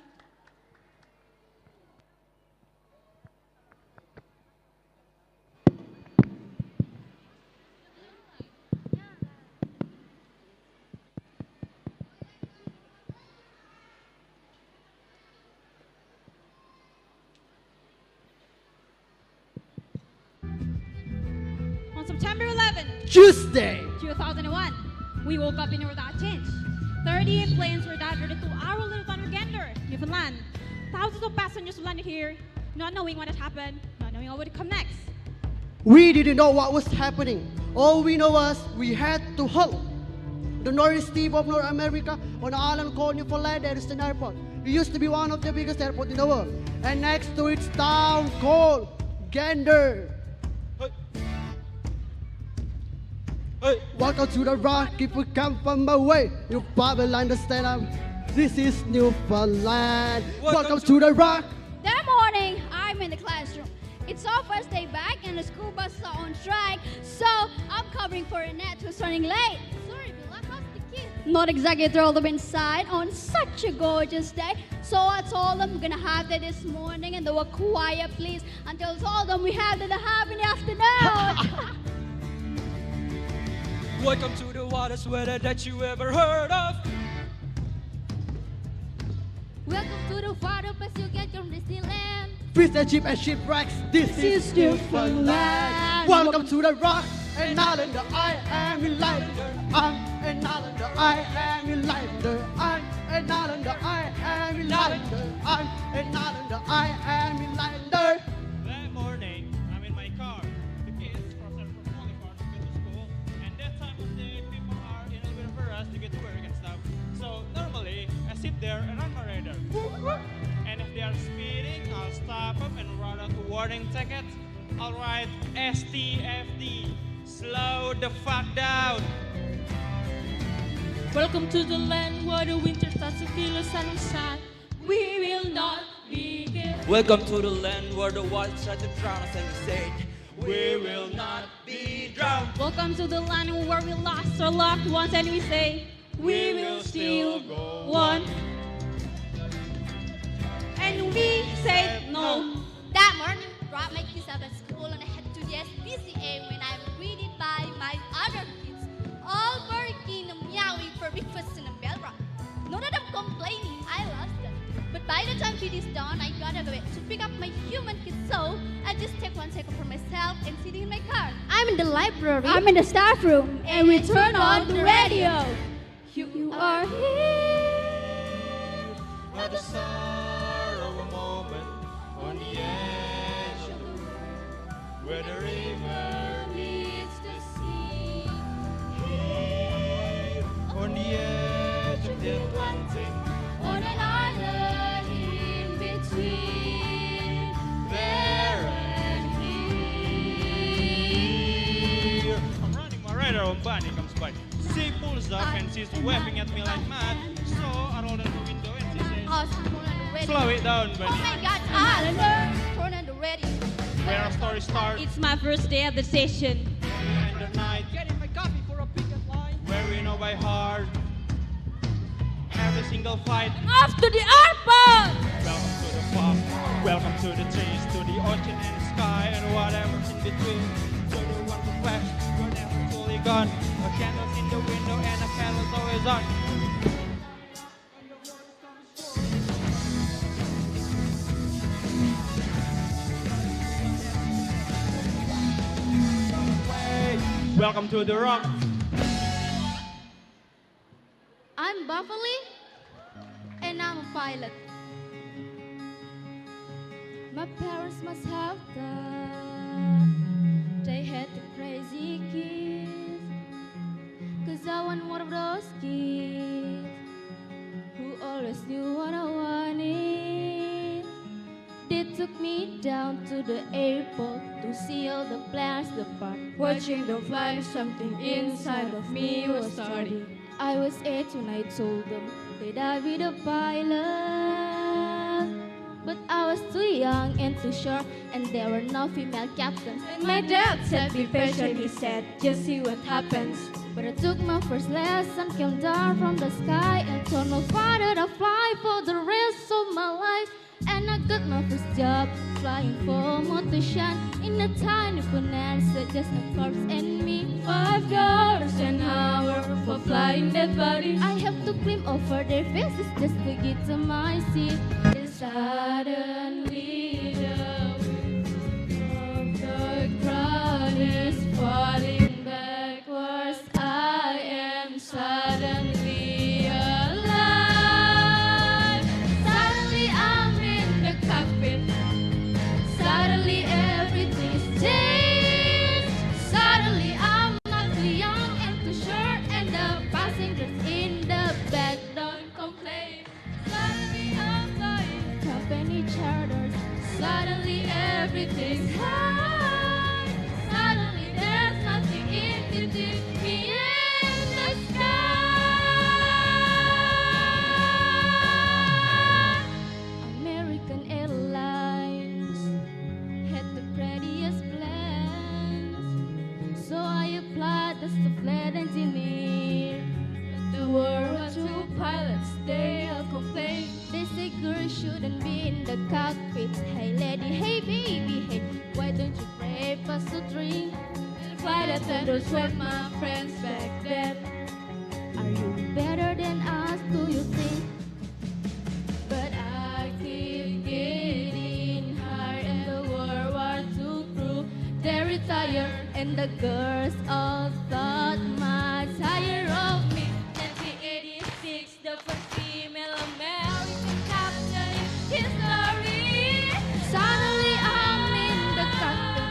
On September 11, Tuesday. 2001, we woke up in without change. 38 planes were diverted to our little town of Gander, Newfoundland. Thousands of passengers landed here, not knowing what had happened, not knowing what would come next. We didn't know what was happening. All we know was we had to halt. The northeast tip of North America on an island called Newfoundland, there is an airport. It used to be one of the biggest airports in the world. And next to its town called Gander. Welcome to the rock, if you come from my way, you probably understand this is Newfoundland. Welcome to the rock. That morning, I'm in the classroom. It's our first day back and the school buses are on strike, so I'm covering for Annette who's running late. Sorry, Bella, how's the kids? Not exactly thrilled them inside on such a gorgeous day. So I told them we're gonna have that this morning and they were quiet please until I told them we have that have in the afternoon. Welcome to the hottest weather that you ever heard of. Welcome to the water place you get from Disneyland. Fish and chip and shipwrecks, this is Newfoundland. Welcome to the rock, and islander, I am a islander. I'm an islander, I am a islander. I'm an islander, I am a islander. I'm an islander, I am a islander. That morning, I'm in my car. The kids cross from Polycar to go to school, and that time of day, people are in a bit of a rush to get to work and stuff. So normally, I sit there and run my radar. And if they are speeding, I'll stop them and run out a warning ticket. I'll write STFD, slow the fuck down. Welcome to the land where the winter starts to feel the sunshine. We will not be given. Welcome to the land where the waters try to drown us and we say, we will not be drowned. Welcome to the land where we lost our loved ones and we say, we will still go on. And we said no. That morning, dropped my kids out of school and I had to the SPCA when I'm greeted by my other kids, all very keen and meowing for breakfast in a bell rock. Not that I'm complaining, I lost them. But by the time it is done, I gotta go to pick up my human kids, so I just take 1 second for myself and sitting in my car. I'm in the library. I'm in the staff room, and we turn on the radio. You are here At the start of a moment on the edge of the road, where the river meets the sea. Here on the edge of the Atlantic, on an island in between there and here. I'm running my radar when Bunny comes by. She pulls up and she's waving at me like mad. So I roll down the window and she says, Oh, turn on the radio. slow it down, Oh Bunny. my God, Islander, turn on the radio. Where our story starts. It's my first day at the station. In the night, getting my coffee for a picket line. Where we know by heart every single fight. Off to the airport! Welcome to the farm. Welcome to the trees, to the ocean and the sky and whatever's in between. To the one who flash, you're never fully gone. A candle's in the window and a candle's always on. Welcome to the rock. I'm Buffalo, and I'm a pilot. My parents must have thought they had the crazy kids, 'cause I want one of those kids who always knew what I wanted. They took me down to the airport to see all the planes depart. Watching them fly, something inside of me was starting. I was 8 when I told them that I'd be the pilot. But I was too young and too short, and there were no female captains. And my dad said, be patient, he said, just see what happens. But I took my first lesson, came down from the sky, and told my father to fly for the rest of my life. And I got my first job flying for motion in a tiny bonanza, just a corpse and me. $5 an hour for flying that body. I have to climb over their faces just to get to my seat. And suddenly the width of the crowd is falling backwards. I am suddenly alive. Suddenly I'm in the cockpit. Suddenly everything is changed. Suddenly I'm not too young and too short, and the passengers in the back don't complain. Suddenly I'm flying company charters. Suddenly everything's high. Suddenly there's nothing in between me engineer. The World War II pilots, they all complain. They say girls shouldn't be in the cockpit. Hey lady, hey baby, hey, why don't you pray for a drink? Flight attendants were my friends back then. Are you better than us, do you think? But I keep getting higher, and the World War II crew, they retire, and the girls all thought much higher of me. 1986, the first female American captain in history. Suddenly I'm in the cockpit.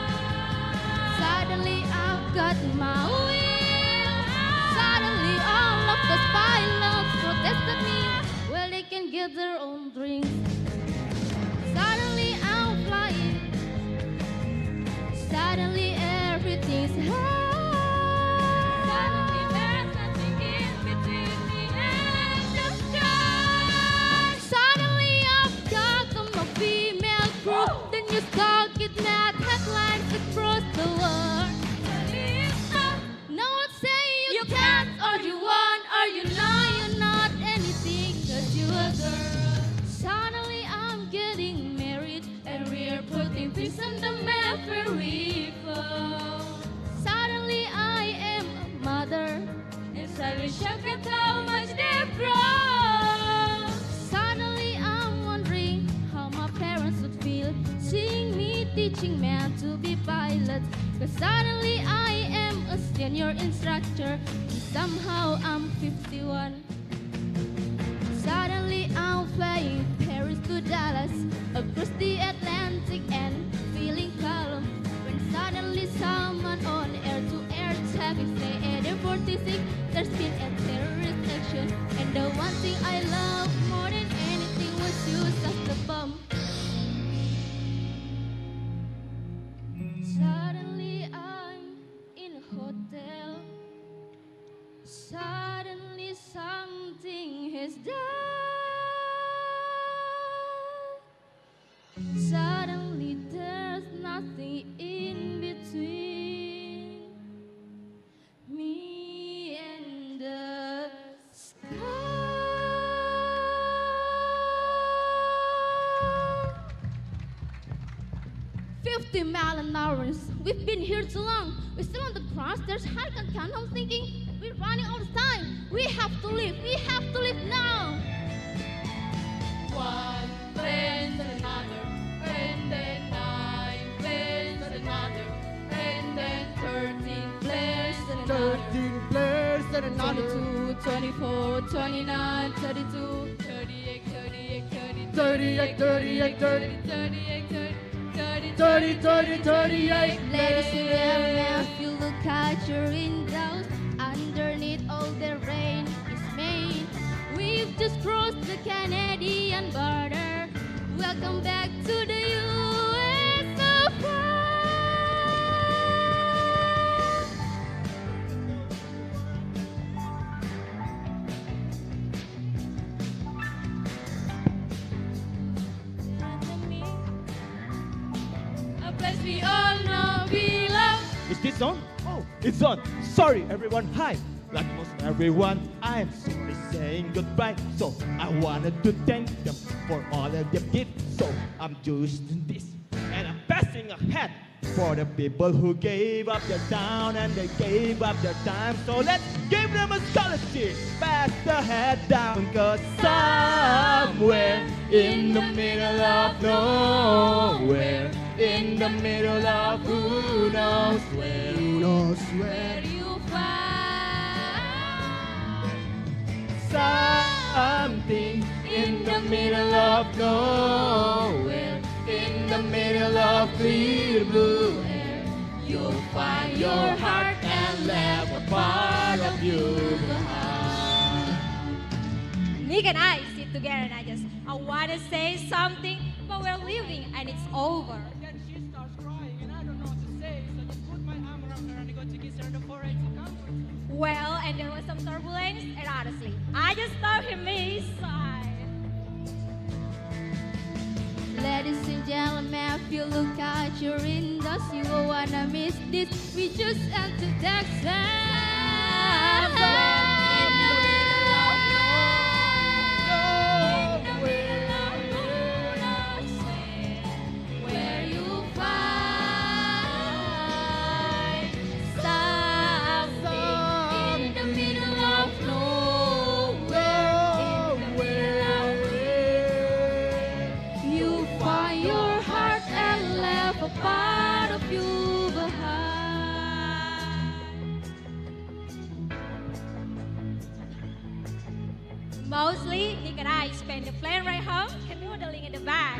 Suddenly I've got my wings. Suddenly all of those pilots protested me. Well, they can get their own drinks. Suddenly I'm flying. Suddenly everything's high. Suddenly there's nothing in between me and the sky. Suddenly I've got a female crew. Then you start getting at headlines across the world. No one say you can't, or you want, or you know you're not anything, 'cause you a girl. Suddenly I'm getting married, and we're putting things on the map where we fall. Suddenly I am a mother, and suddenly shocked at how much they've grown. Suddenly I'm wondering how my parents would feel seeing me teaching men to be pilots. 'Cause suddenly I am a senior instructor, and somehow I'm 51. Suddenly I'm flying Paris to Dallas, across the Atlantic and feeling calm. When suddenly someone on air-to-air traffic say at Air 46 there's been a terrorist action, and the one thing I love more than anything was use as the bomb. Suddenly I'm in a hotel. Suddenly something has died. Suddenly there's nothing in between me and the sky. 50 miles an hour. We've been here too long. We're still on the cross. There's high can count. I'm thinking we're running out of time. We have to leave. We have to leave now. One plane to another, and then 9 planes to another, and then 13 planes to another. 13 players and another. 22, 24, 29, 32, 38, 38, 38, 38, 30. 30, 30, 38. Ladies and gentlemen, if you look out your windows, underneath all the rain is Maine. We've just crossed the Canadian border. Welcome back to the US of A. A place we all know we love. Is this on? Oh, it's on. Sorry, everyone. Hi. Like most everyone, I'm simply saying goodbye. So I wanted to thank them for all of their gifts. So I'm using this, and I'm passing ahead for the people who gave up their town and they gave up their time. So let's give them a scholarship. Pass the head down, 'cause somewhere in the middle of nowhere, in the middle of who knows where, Where you find something in the middle of nowhere, in the middle of clear blue air, you'll find your heart and let a part of you behind. Nick and I sit together and I want to say something, but we're leaving and it's over. Then she starts crying and I don't know what to say, so I just put my arm around her and I go to kiss her on the forehead to comfort her. Well, and there was some turbulence, and honestly, I just thought he may sigh. Ladies and gentlemen, if you look out your windows, you will wanna miss this. We just entered Texas. Mostly, Nick and I spend the plane ride home canoodling in the back.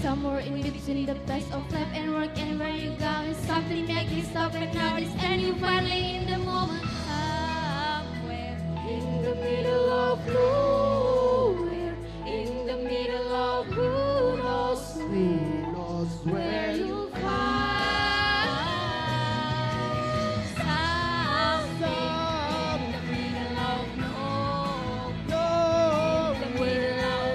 Somewhere in between the best of life and work and where you go is something make you stop and notice and you finally in the moment somewhere in the middle of nowhere, in the middle of who knows where you find something in the middle of nowhere, in the middle of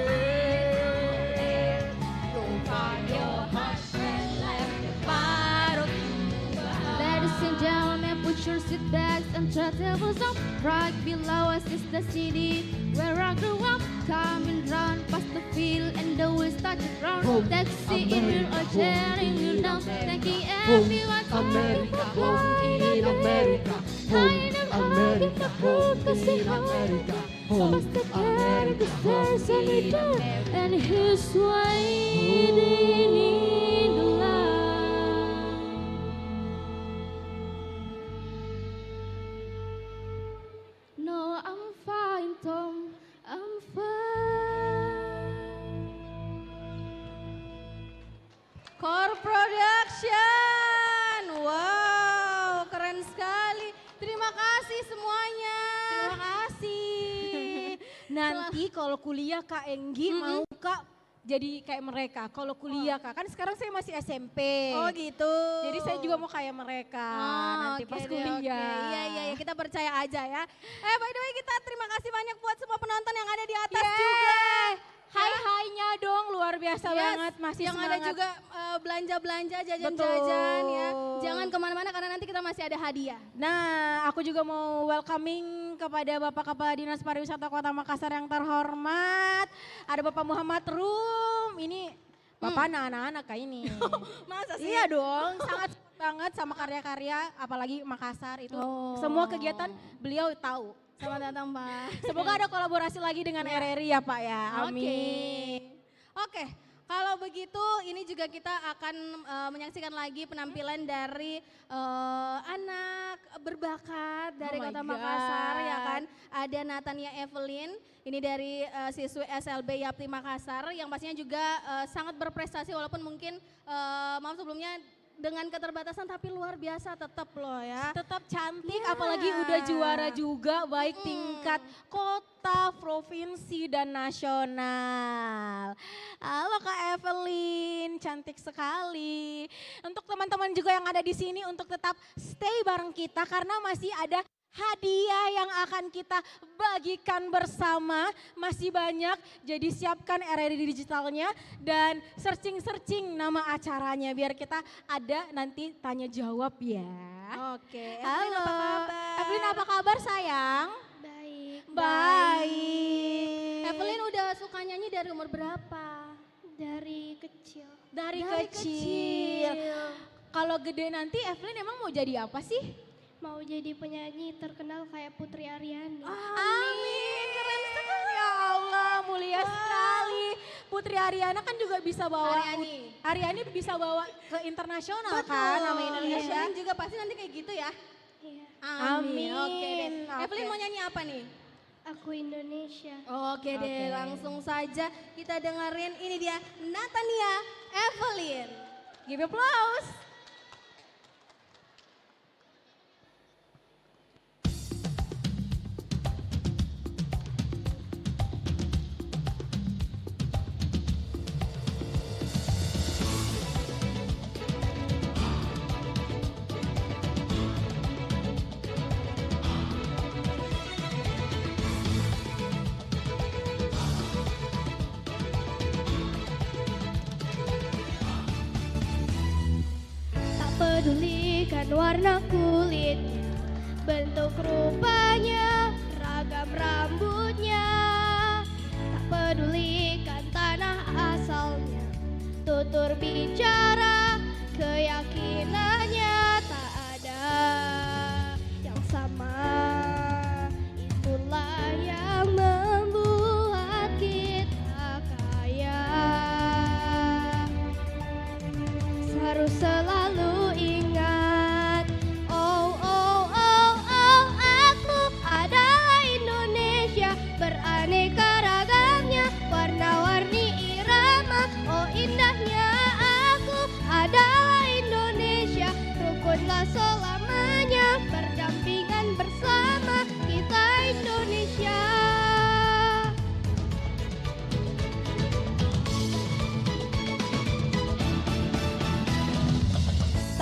ladies and gentlemen, put your seat backs and try tables up. Right below us is the city where I grew up. Coming round past the field and the wheels start to round. Taxi in here or tearing you down, thanking everyone for America, home in America, home America, home in America, home America, there's a leader and he's waiting in the line. No, I'm fine, Tom. I'm fine. Core Production. Wow, keren sekali. Terima kasih semuanya. Terima kasih. Nanti kalau kuliah Kak Enggi mau Kak jadi kayak mereka. Kalau kuliah Kak, kan sekarang saya masih SMP. Oh gitu. Jadi saya juga mau kayak mereka nanti pas kuliah. Iya, kita percaya aja ya. By the way kita terima kasih banyak buat semua penonton yang ada di atas juga. Hai-hainya dong, luar biasa banget, masih yang semangat. ada juga belanja-belanja, jajan-jajan ya. Jangan kemana-mana karena nanti kita masih ada hadiah. Nah, aku juga mau welcoming kepada Bapak Kepala Dinas Pariwisata Kota Makassar yang terhormat. Ada Bapak Muhammad Rum, ini Bapak anak-anak kayak ini. Masa sih? Iya dong, sangat banget sama karya-karya, apalagi Makassar itu. Semua kegiatan beliau tahu. Selamat datang Pak. Semoga ada kolaborasi lagi dengan RRI ya Pak ya, amin. Oke, kalau begitu ini juga kita akan menyaksikan lagi penampilan dari anak berbakat dari Kota Makassar ya kan. Ada Natania Evelyn, ini dari siswi SLB Yapti Makassar yang pastinya juga sangat berprestasi walaupun mungkin maaf sebelumnya dengan keterbatasan tapi luar biasa tetap loh ya. Tetap cantik apalagi udah juara juga baik tingkat kota, provinsi dan nasional. Halo Kak Evelyn, cantik sekali. Untuk teman-teman juga yang ada di sini untuk tetap stay bareng kita karena masih ada hadiah yang akan kita bagikan bersama, masih banyak, jadi siapkan RRI digitalnya dan searching nama acaranya biar kita ada nanti tanya jawab ya. Oke, Halo, Evelyn apa kabar? Evelyn apa kabar sayang? Baik. Evelyn udah suka nyanyi dari umur berapa? Dari kecil. Dari kecil. Kalau gede nanti Evelyn emang mau jadi apa sih? Mau jadi penyanyi terkenal kayak Putri Aryani. Amin, keren sekali ya Allah, mulia sekali. Putri Aryana kan juga bisa bawa, Aryani bisa bawa ke internasional kan nama Indonesia. Evelyn juga pasti nanti kayak gitu ya. Iya. Amin. Oke deh. Oke. Evelyn mau nyanyi apa nih? Aku Indonesia. Oke deh, langsung saja kita dengerin ini dia Natania Evelyn. Give applause. Pedulikan warna kulitnya, bentuk rupanya, ragam rambutnya. Tak pedulikan tanah asalnya, tutur bicara, keyakinannya. Tak ada yang sama, itulah yang membuat kita kaya. Harus selalu ingat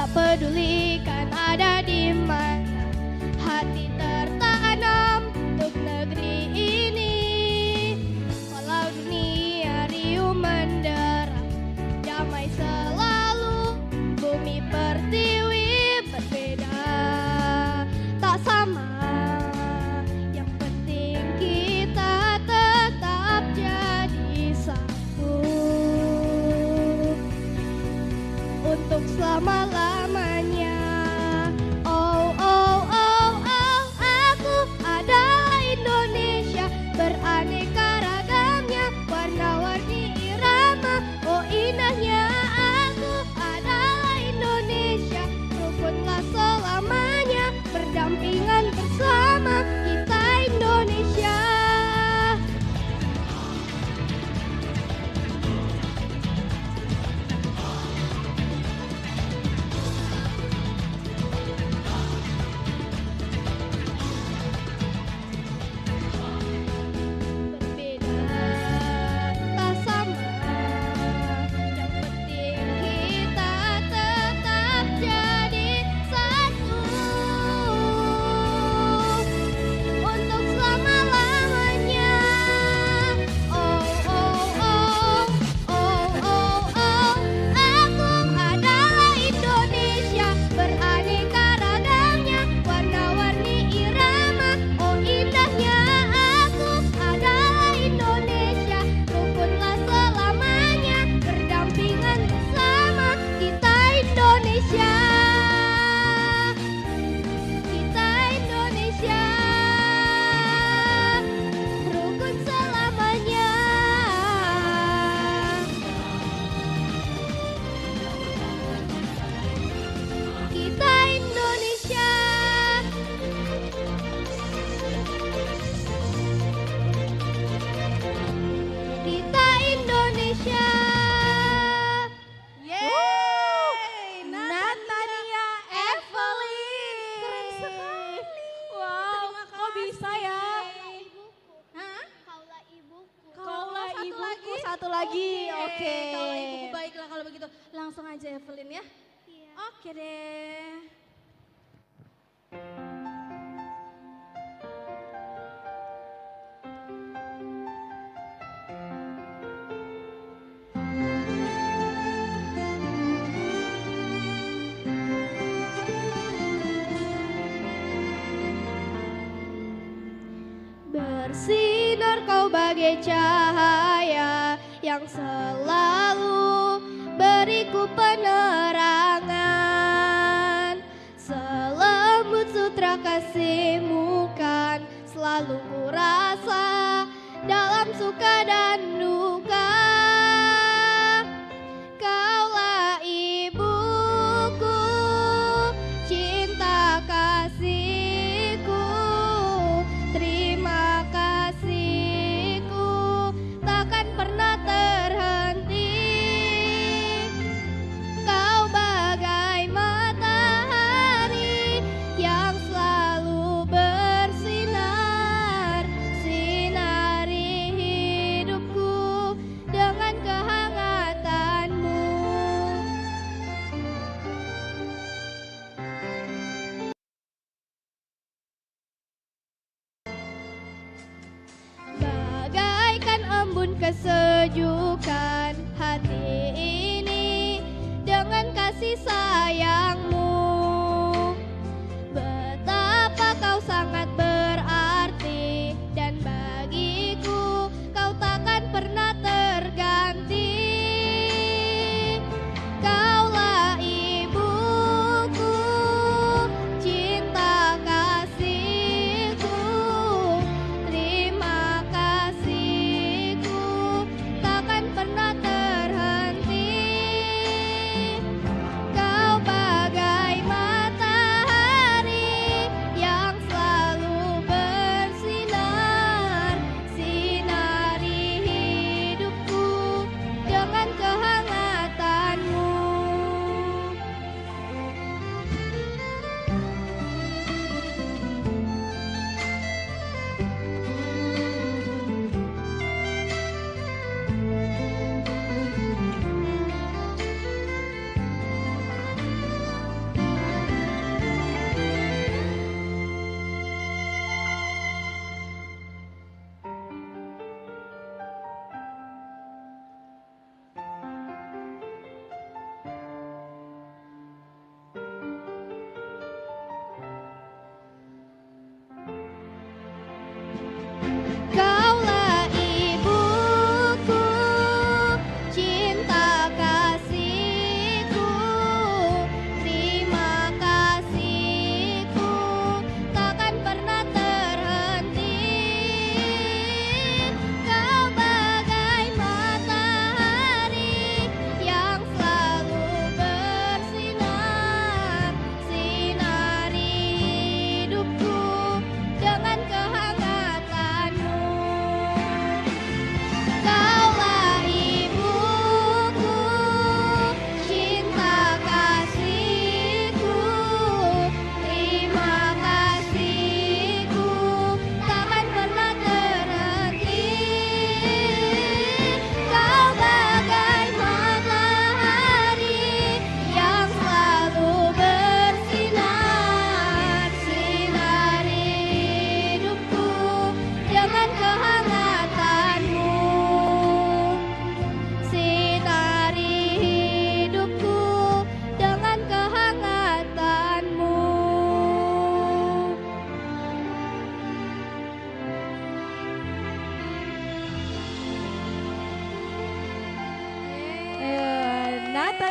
tak pedulikan ada di mana, hati tertanam untuk negeri ini. Walau dunia riuh menderang, damai selalu bumi pertiwi berbeda, tak sama. Yang penting kita tetap jadi satu untuk selama-lamanya. Oh, oh, oh, oh, aku adalah Indonesia, beraneka ragamnya, warna-warni irama. Oh, indahnya aku adalah Indonesia, rukunlah selamanya, berdampingan bersama kita Indonesia. Tak sama, yang penting kita tetap jadi satu untuk selama-lamanya. Oh, oh, oh, oh, oh, oh, aku adalah Indonesia, beraneka ragamnya, warna-warni irama. Oh, indahnya aku adalah Indonesia, rukunlah selamanya, berdampingan bersama kita Indonesia. Kita Indonesia, rukun selamanya. Kita Indonesia. Kita Indonesia. Yeay, Natania Evelyn. Keren sekali. Wow, kok bisa ya? Hah? Kaulah ibuku. Kaulah satu ibuku, lagi. satu lagi. Oke. Kaulah Ibuku, baiklah kalau begitu. Langsung aja Evelyn ya. Iya. Oke deh. Bersinar kau bagai cahaya yang selalu beriku penerangan. Selembut sutra kasihmu kan selalu ku rasa dalam suka dan duka. Kaulah ibuku, cinta kasihku, terima kasihku takkan pernah terhenti. Kau bagai matahari yang selalu bersinar, sinari hidupku dengan kehangatanmu. Bagaikan embun kesejukan hati ini dengan kasih sayangmu. Betapa kau sangat berarti dan bagiku kau takkan pernah terganti. Kaulah ibuku, cinta kasihku, terima kasihku takkan pernah terhenti.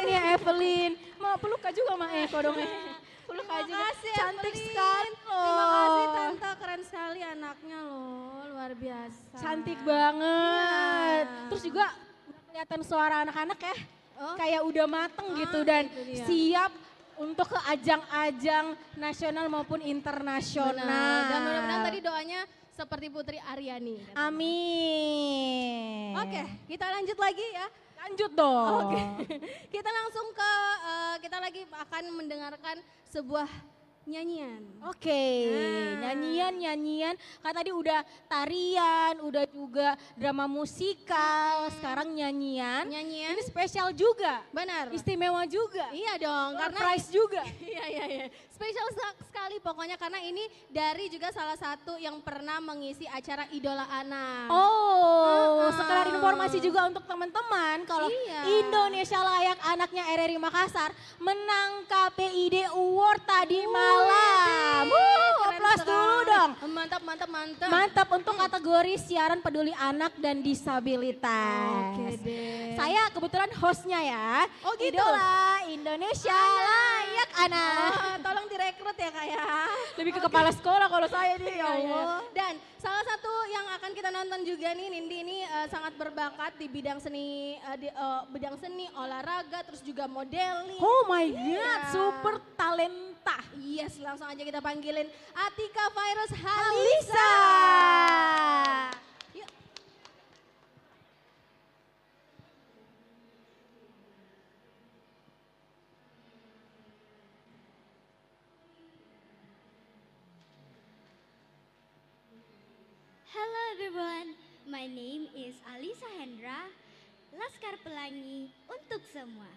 ya Evelyn. Ma peluk aja juga sama Eko dong. Peluk Terima aja. kasih Cantik Evelyn. sekali loh. Terima kasih Tante, keren sekali anaknya loh, luar biasa. Cantik banget. Iya. Terus juga udah kelihatan suara anak-anak ya. Oh. Kayak udah mateng gitu dan itu dia. siap untuk ke ajang-ajang nasional maupun internasional. Benar. Dan mudah-mudahan tadi doanya seperti Putri Aryani. Amin. Oke, kita lanjut lagi ya. Lanjut dong. Oke, kita langsung ke, kita lagi akan mendengarkan sebuah nyanyian. Oke, Nah. nyanyian. Kan tadi udah tarian, udah juga drama musikal, sekarang nyanyian. Nyanyian. Ini spesial juga. Benar. Istimewa juga. Iya dong, karena Surprise juga. Iya. Spesial sekali pokoknya karena ini dari juga salah satu yang pernah mengisi acara Idola Anak. Oh, sekedar informasi juga untuk teman-teman kalau Iya. Indonesia Layak Anaknya RRI Makassar menang KPID Award tadi malam. Keren Aplaus sekali. dulu dong. Mantap. Mantap untuk kategori siaran peduli anak dan disabilitas. Oke deh. Saya kebetulan hostnya ya. Oh gitu? Idola Indonesia Layak Anak. Oh, tolong direkrut ya Kak ya. Lebih ke kepala sekolah kalau saya nih. Ya Iya, iya. Allah. Dan salah satu yang akan kita nonton juga nih Nindi ini sangat berbakat di bidang seni, olahraga, terus juga modeling. Oh my God, Iya. super talenta. Yes, langsung aja kita panggilin Atika Virus Halisa. Halisa. Yuk. Hello everyone, my name is Alisa Hendra, Laskar Pelangi untuk semua.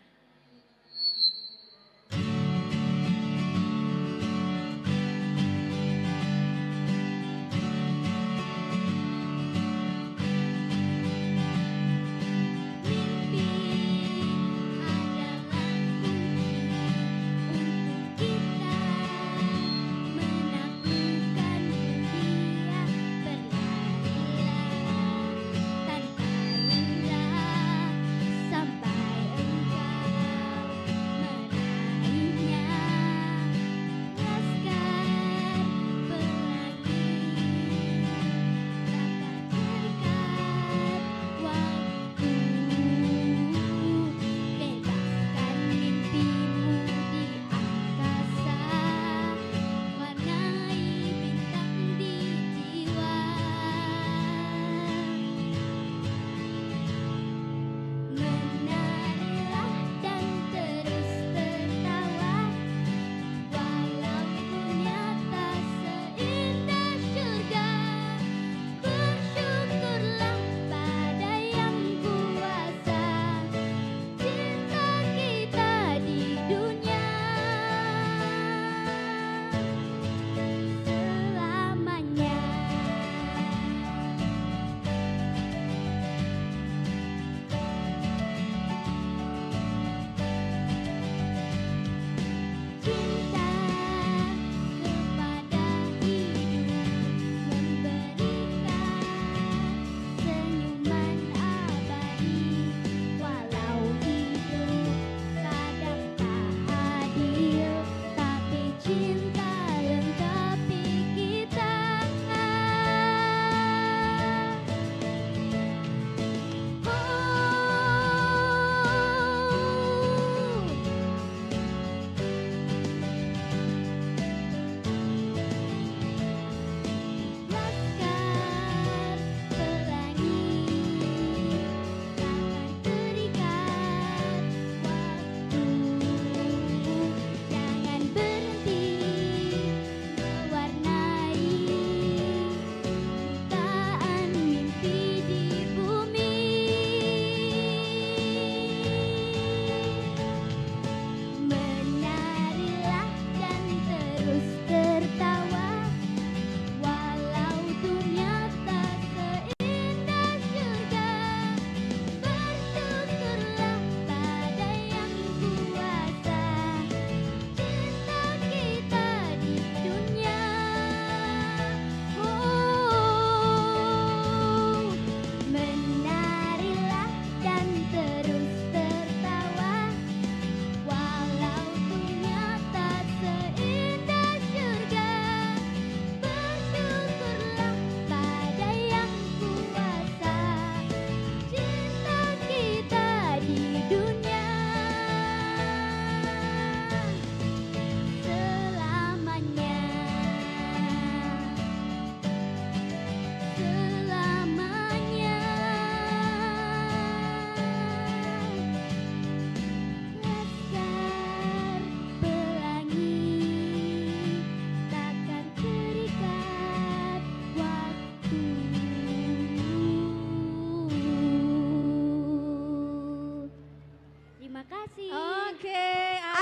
Sampai engkau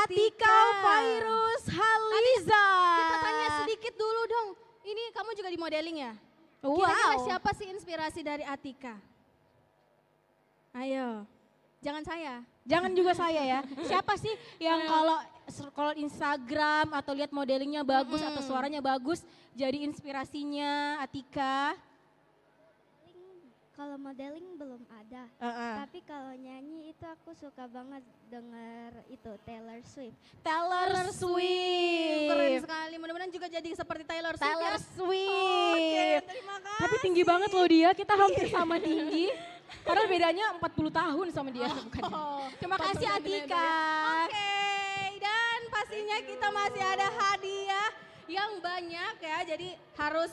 Atika Fairuz Haliza. Kita tanya sedikit dulu dong. Ini kamu juga di modeling ya? Wow. Kira-kira siapa sih inspirasi dari Atika? Ayo, jangan saya. Jangan juga saya ya. Siapa sih yang kalau Instagram atau lihat modelingnya bagus atau suaranya bagus jadi inspirasinya Atika? Kalau modeling belum ada, tapi kalau nyanyi itu aku suka banget denger itu Taylor Swift. Taylor Swift. Keren sekali, mudah-mudahan juga jadi seperti Taylor Swift. Taylor ya. Swift. Oke, terima kasih. Tapi tinggi banget loh dia, kita hampir sama tinggi. Padahal bedanya 40 tahun sama dia. Terima kasih Atika. Oke, dan pastinya kita masih ada hadiah yang banyak ya, jadi harus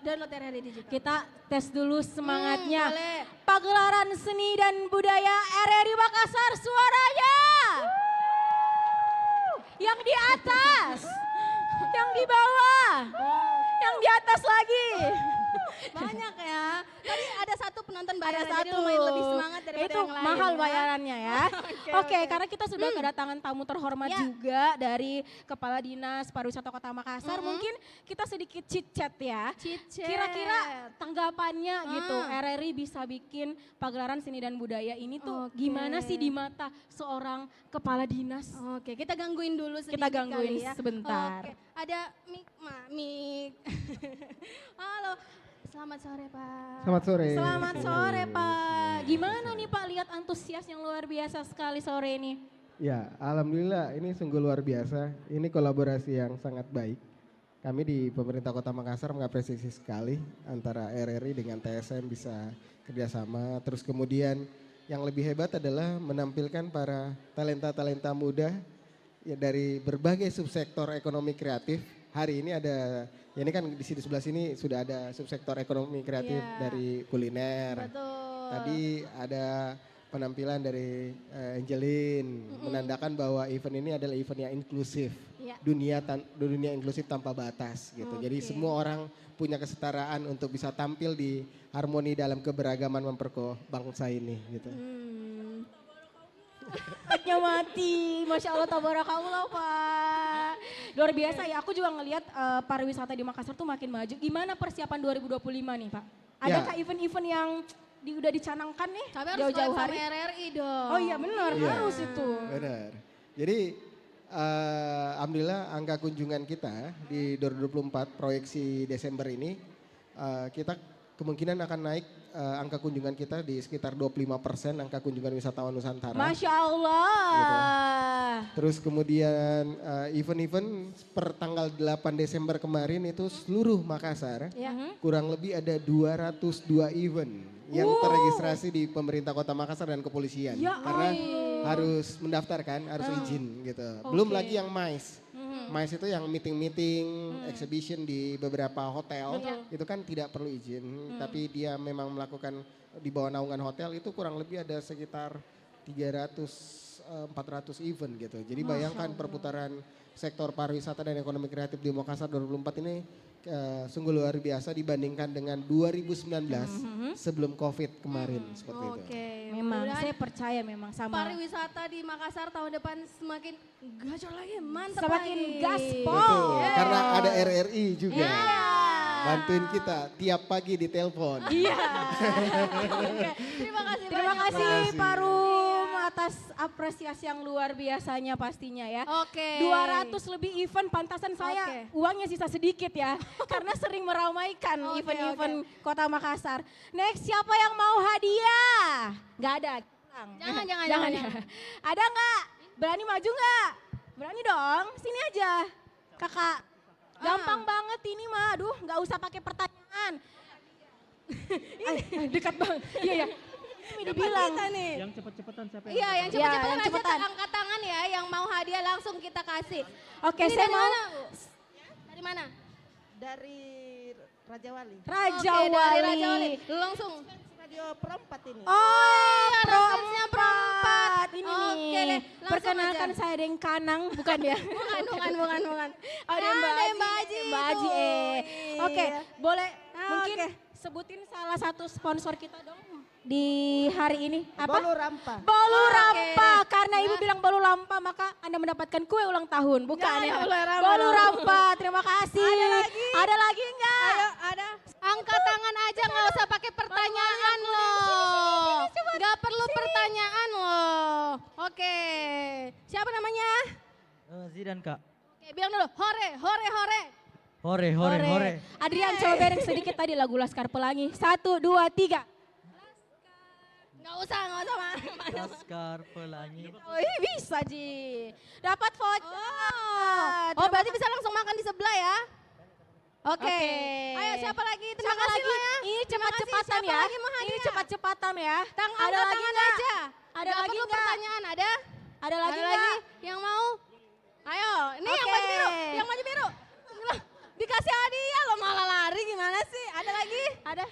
download RRI Digital. Kita tes dulu semangatnya. Boleh. Pagelaran Seni dan Budaya RRI Makassar, suaranya. Yang di atas, yang di bawah, yang di atas lagi. Banyak ya. Tadi ada satu penonton Ada bayaran, jadi satu. lumayan lebih semangat daripada Itu yang lain. mahal ya. bayarannya ya. Oke, karena kita sudah kedatangan tamu terhormat Ya. juga dari Kepala Dinas Pariwisata Kota Makassar. Mungkin kita sedikit chit-chat ya. Chit-chat. Kira-kira tanggapannya gitu, RRI bisa bikin pagelaran seni dan budaya ini tuh gimana sih di mata seorang Kepala Dinas? Oke, kita gangguin dulu sedikit Kita gangguin kali ya. sebentar. Oke, ada Mik. Halo. Selamat sore, Pak. Selamat sore. Selamat sore Pak. Gimana nih Pak lihat antusias yang luar biasa sekali sore ini? Ya, alhamdulillah ini sungguh luar biasa. Ini kolaborasi yang sangat baik. Kami di pemerintah Kota Makassar mengapresiasi sekali antara RRI dengan TSM bisa kerjasama. Terus kemudian yang lebih hebat adalah menampilkan para talenta-talenta muda ya dari berbagai subsektor ekonomi kreatif. Hari ini ada, ya ini kan di sini sebelah sini sudah ada subsektor ekonomi kreatif dari kuliner. Betul. Tadi ada penampilan dari Angelin menandakan bahwa event ini adalah event yang inklusif. Dunia inklusif tanpa batas gitu. Jadi semua orang punya kesetaraan untuk bisa tampil di harmoni dalam keberagaman memperkokoh bangsa ini gitu. Mic-nya mati, Masya Allah tabarakallah Pak. Luar biasa ya, aku juga ngelihat pariwisata di Makassar tuh makin maju. Gimana persiapan 2025 nih Pak? Adakah event-event yang udah dicanangkan nih jauh-jauh hari? Sama RRI dong. Oh iya benar, harus itu. Benar. Jadi alhamdulillah angka kunjungan kita di 2024 proyeksi Desember ini kita kemungkinan akan naik angka kunjungan kita di sekitar 25% angka kunjungan wisatawan Nusantara. Masya Allah. Gitu. Terus kemudian event-event per tanggal 8 Desember kemarin itu seluruh Makassar kurang lebih ada 202 event yang terregistrasi di pemerintah Kota Makassar dan kepolisian. Karena harus mendaftarkan, harus izin gitu. Belum lagi yang MICE. MICE itu yang meeting-meeting, exhibition di beberapa hotel, itu kan tidak perlu izin, tapi dia memang melakukan di bawah naungan hotel itu kurang lebih ada sekitar 300-400 event gitu. Jadi bayangkan perputaran sektor pariwisata dan ekonomi kreatif di Makassar 2024 ini sungguh luar biasa dibandingkan dengan 2019 sebelum COVID kemarin seperti itu. Memang saya percaya memang sama. Pariwisata di Makassar tahun depan semakin gacor lagi, mantap Semakin lagi. gaspol. Betul, karena ada RRI juga. Bantuin kita tiap pagi di telepon. Iya. Terima kasih Terima banyak, kasih Pak. Pak Rum atas apresiasi yang luar biasanya pastinya ya. Oke. 200 lebih event pantasan saya uangnya sisa sedikit ya. Karena sering meramaikan event-event Kota Makassar. Next siapa yang mau hadiah? Gak ada. Jangan. Ada nggak? Berani maju nggak? Berani dong, sini aja. Kakak. Gampang banget ini mah, aduh nggak usah pakai pertanyaan. Dekat banget, iya. Ini dibilang. Yang cepet-cepetan siapa yang Iya, yang pertama? cepet-cepetan Yang aja cepetan. angkat tangan ya, yang mau hadiah langsung kita kasih. Oke, Ini saya dari mau mana, Bu? Dari mana? Dari Raja Wali. Raja Oke, dari Wali. Raja Wali. Langsung. Radio Perempat ini. Oh, fansnya Perempat. Ini Oke nih. deh, langsung Perkenalkan aja. saya Deng Kanang, bukan ya? bukan. Ada Mbak Aji. Mbak Aji. Oke, boleh mungkin sebutin salah satu sponsor kita dong. di hari ini? Apa? Bolu Rampa. Bolu Rampa. Oke. Karena Ibu bilang Bolu Rampa, maka Anda mendapatkan kue ulang tahun. Bukan Jangan ya? Bolu Rampa Bolu dong. Rampa, terima kasih. Ada lagi? Ada lagi enggak? Ayo, ada. Angkat tangan aja, nggak usah pakai pertanyaan loh. Nggak perlu pertanyaan loh. Oke, siapa namanya? Zidan kak. Oke, bilang dulu, hore, hore, hore. Hore, hore, hore. Adrian coba bareng sedikit tadi lagu Laskar Pelangi. 1, 2, 3. Nggak usah mana. Laskar Pelangi. Wih, bisa Ji. Dapat voucher. Oh, berarti bisa langsung makan di sebelah ya? Oke. Ayo siapa lagi? Terima Siapa kasih lagi? loh ya. Ini Terima kasih. cepat-cepatan Siapa ya. lagi mau Ini hadiah? cepat-cepatan ya. Ada Ada lagi tangan enggak? aja. Ada Nggak lagi perlu enggak? pertanyaan, ada? Ada lagi Ada enggak? yang mau? Ayo, ini yang Oke. baju biru. Yang baju biru. Loh, dikasih hadiah lo malah lari gimana sih? Ada lagi? Ada.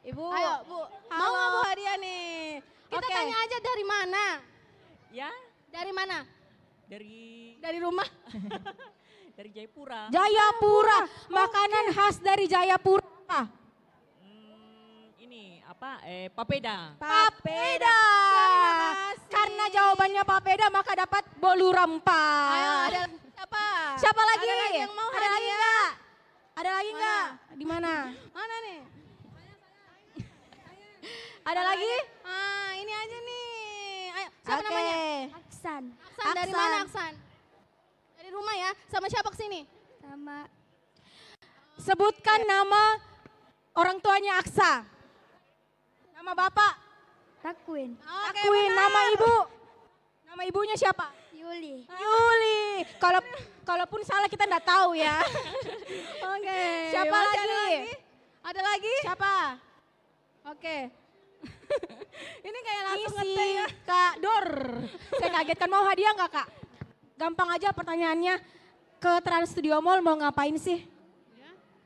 Ibu. Ayo, Bu. Mau Halo. nggak Bu hadiah nih? Kita Oke. tanya aja dari mana? Ya, Dari mana? dari rumah. dari Jayapura. Jayapura. Makanan khas dari Jayapura. Ini apa? Papeda. Papeda. Karena jawabannya papeda maka dapat bolu rampa. Ayo, ada siapa? Siapa lagi? Ada lagi yang mau Ada lagi hadiah? enggak? Ada lagi Mana? enggak? Di mana? Mana nih? Ada lagi? Ah, ini aja nih. Ayo, siapa Oke. namanya? Aksan. Aksan, dari Aksan. mana Aksan? Dari rumah ya? Sama siapa kesini? Sama Sebutkan nama orang tuanya Aksa. Nama bapak? Takwin. Akuin nama ibu. Nama ibunya siapa? Yuli. Yuli. Kalaupun salah kita enggak tahu ya. Oke. Siapa masih lagi? Ada lagi? Siapa? Oke. Ini kayak langsung Isi ngeteh ya. Kak Dor. Saya kaget kan mau hadiah enggak Kak? Gampang aja pertanyaannya. Ke Trans Studio Mall mau ngapain sih?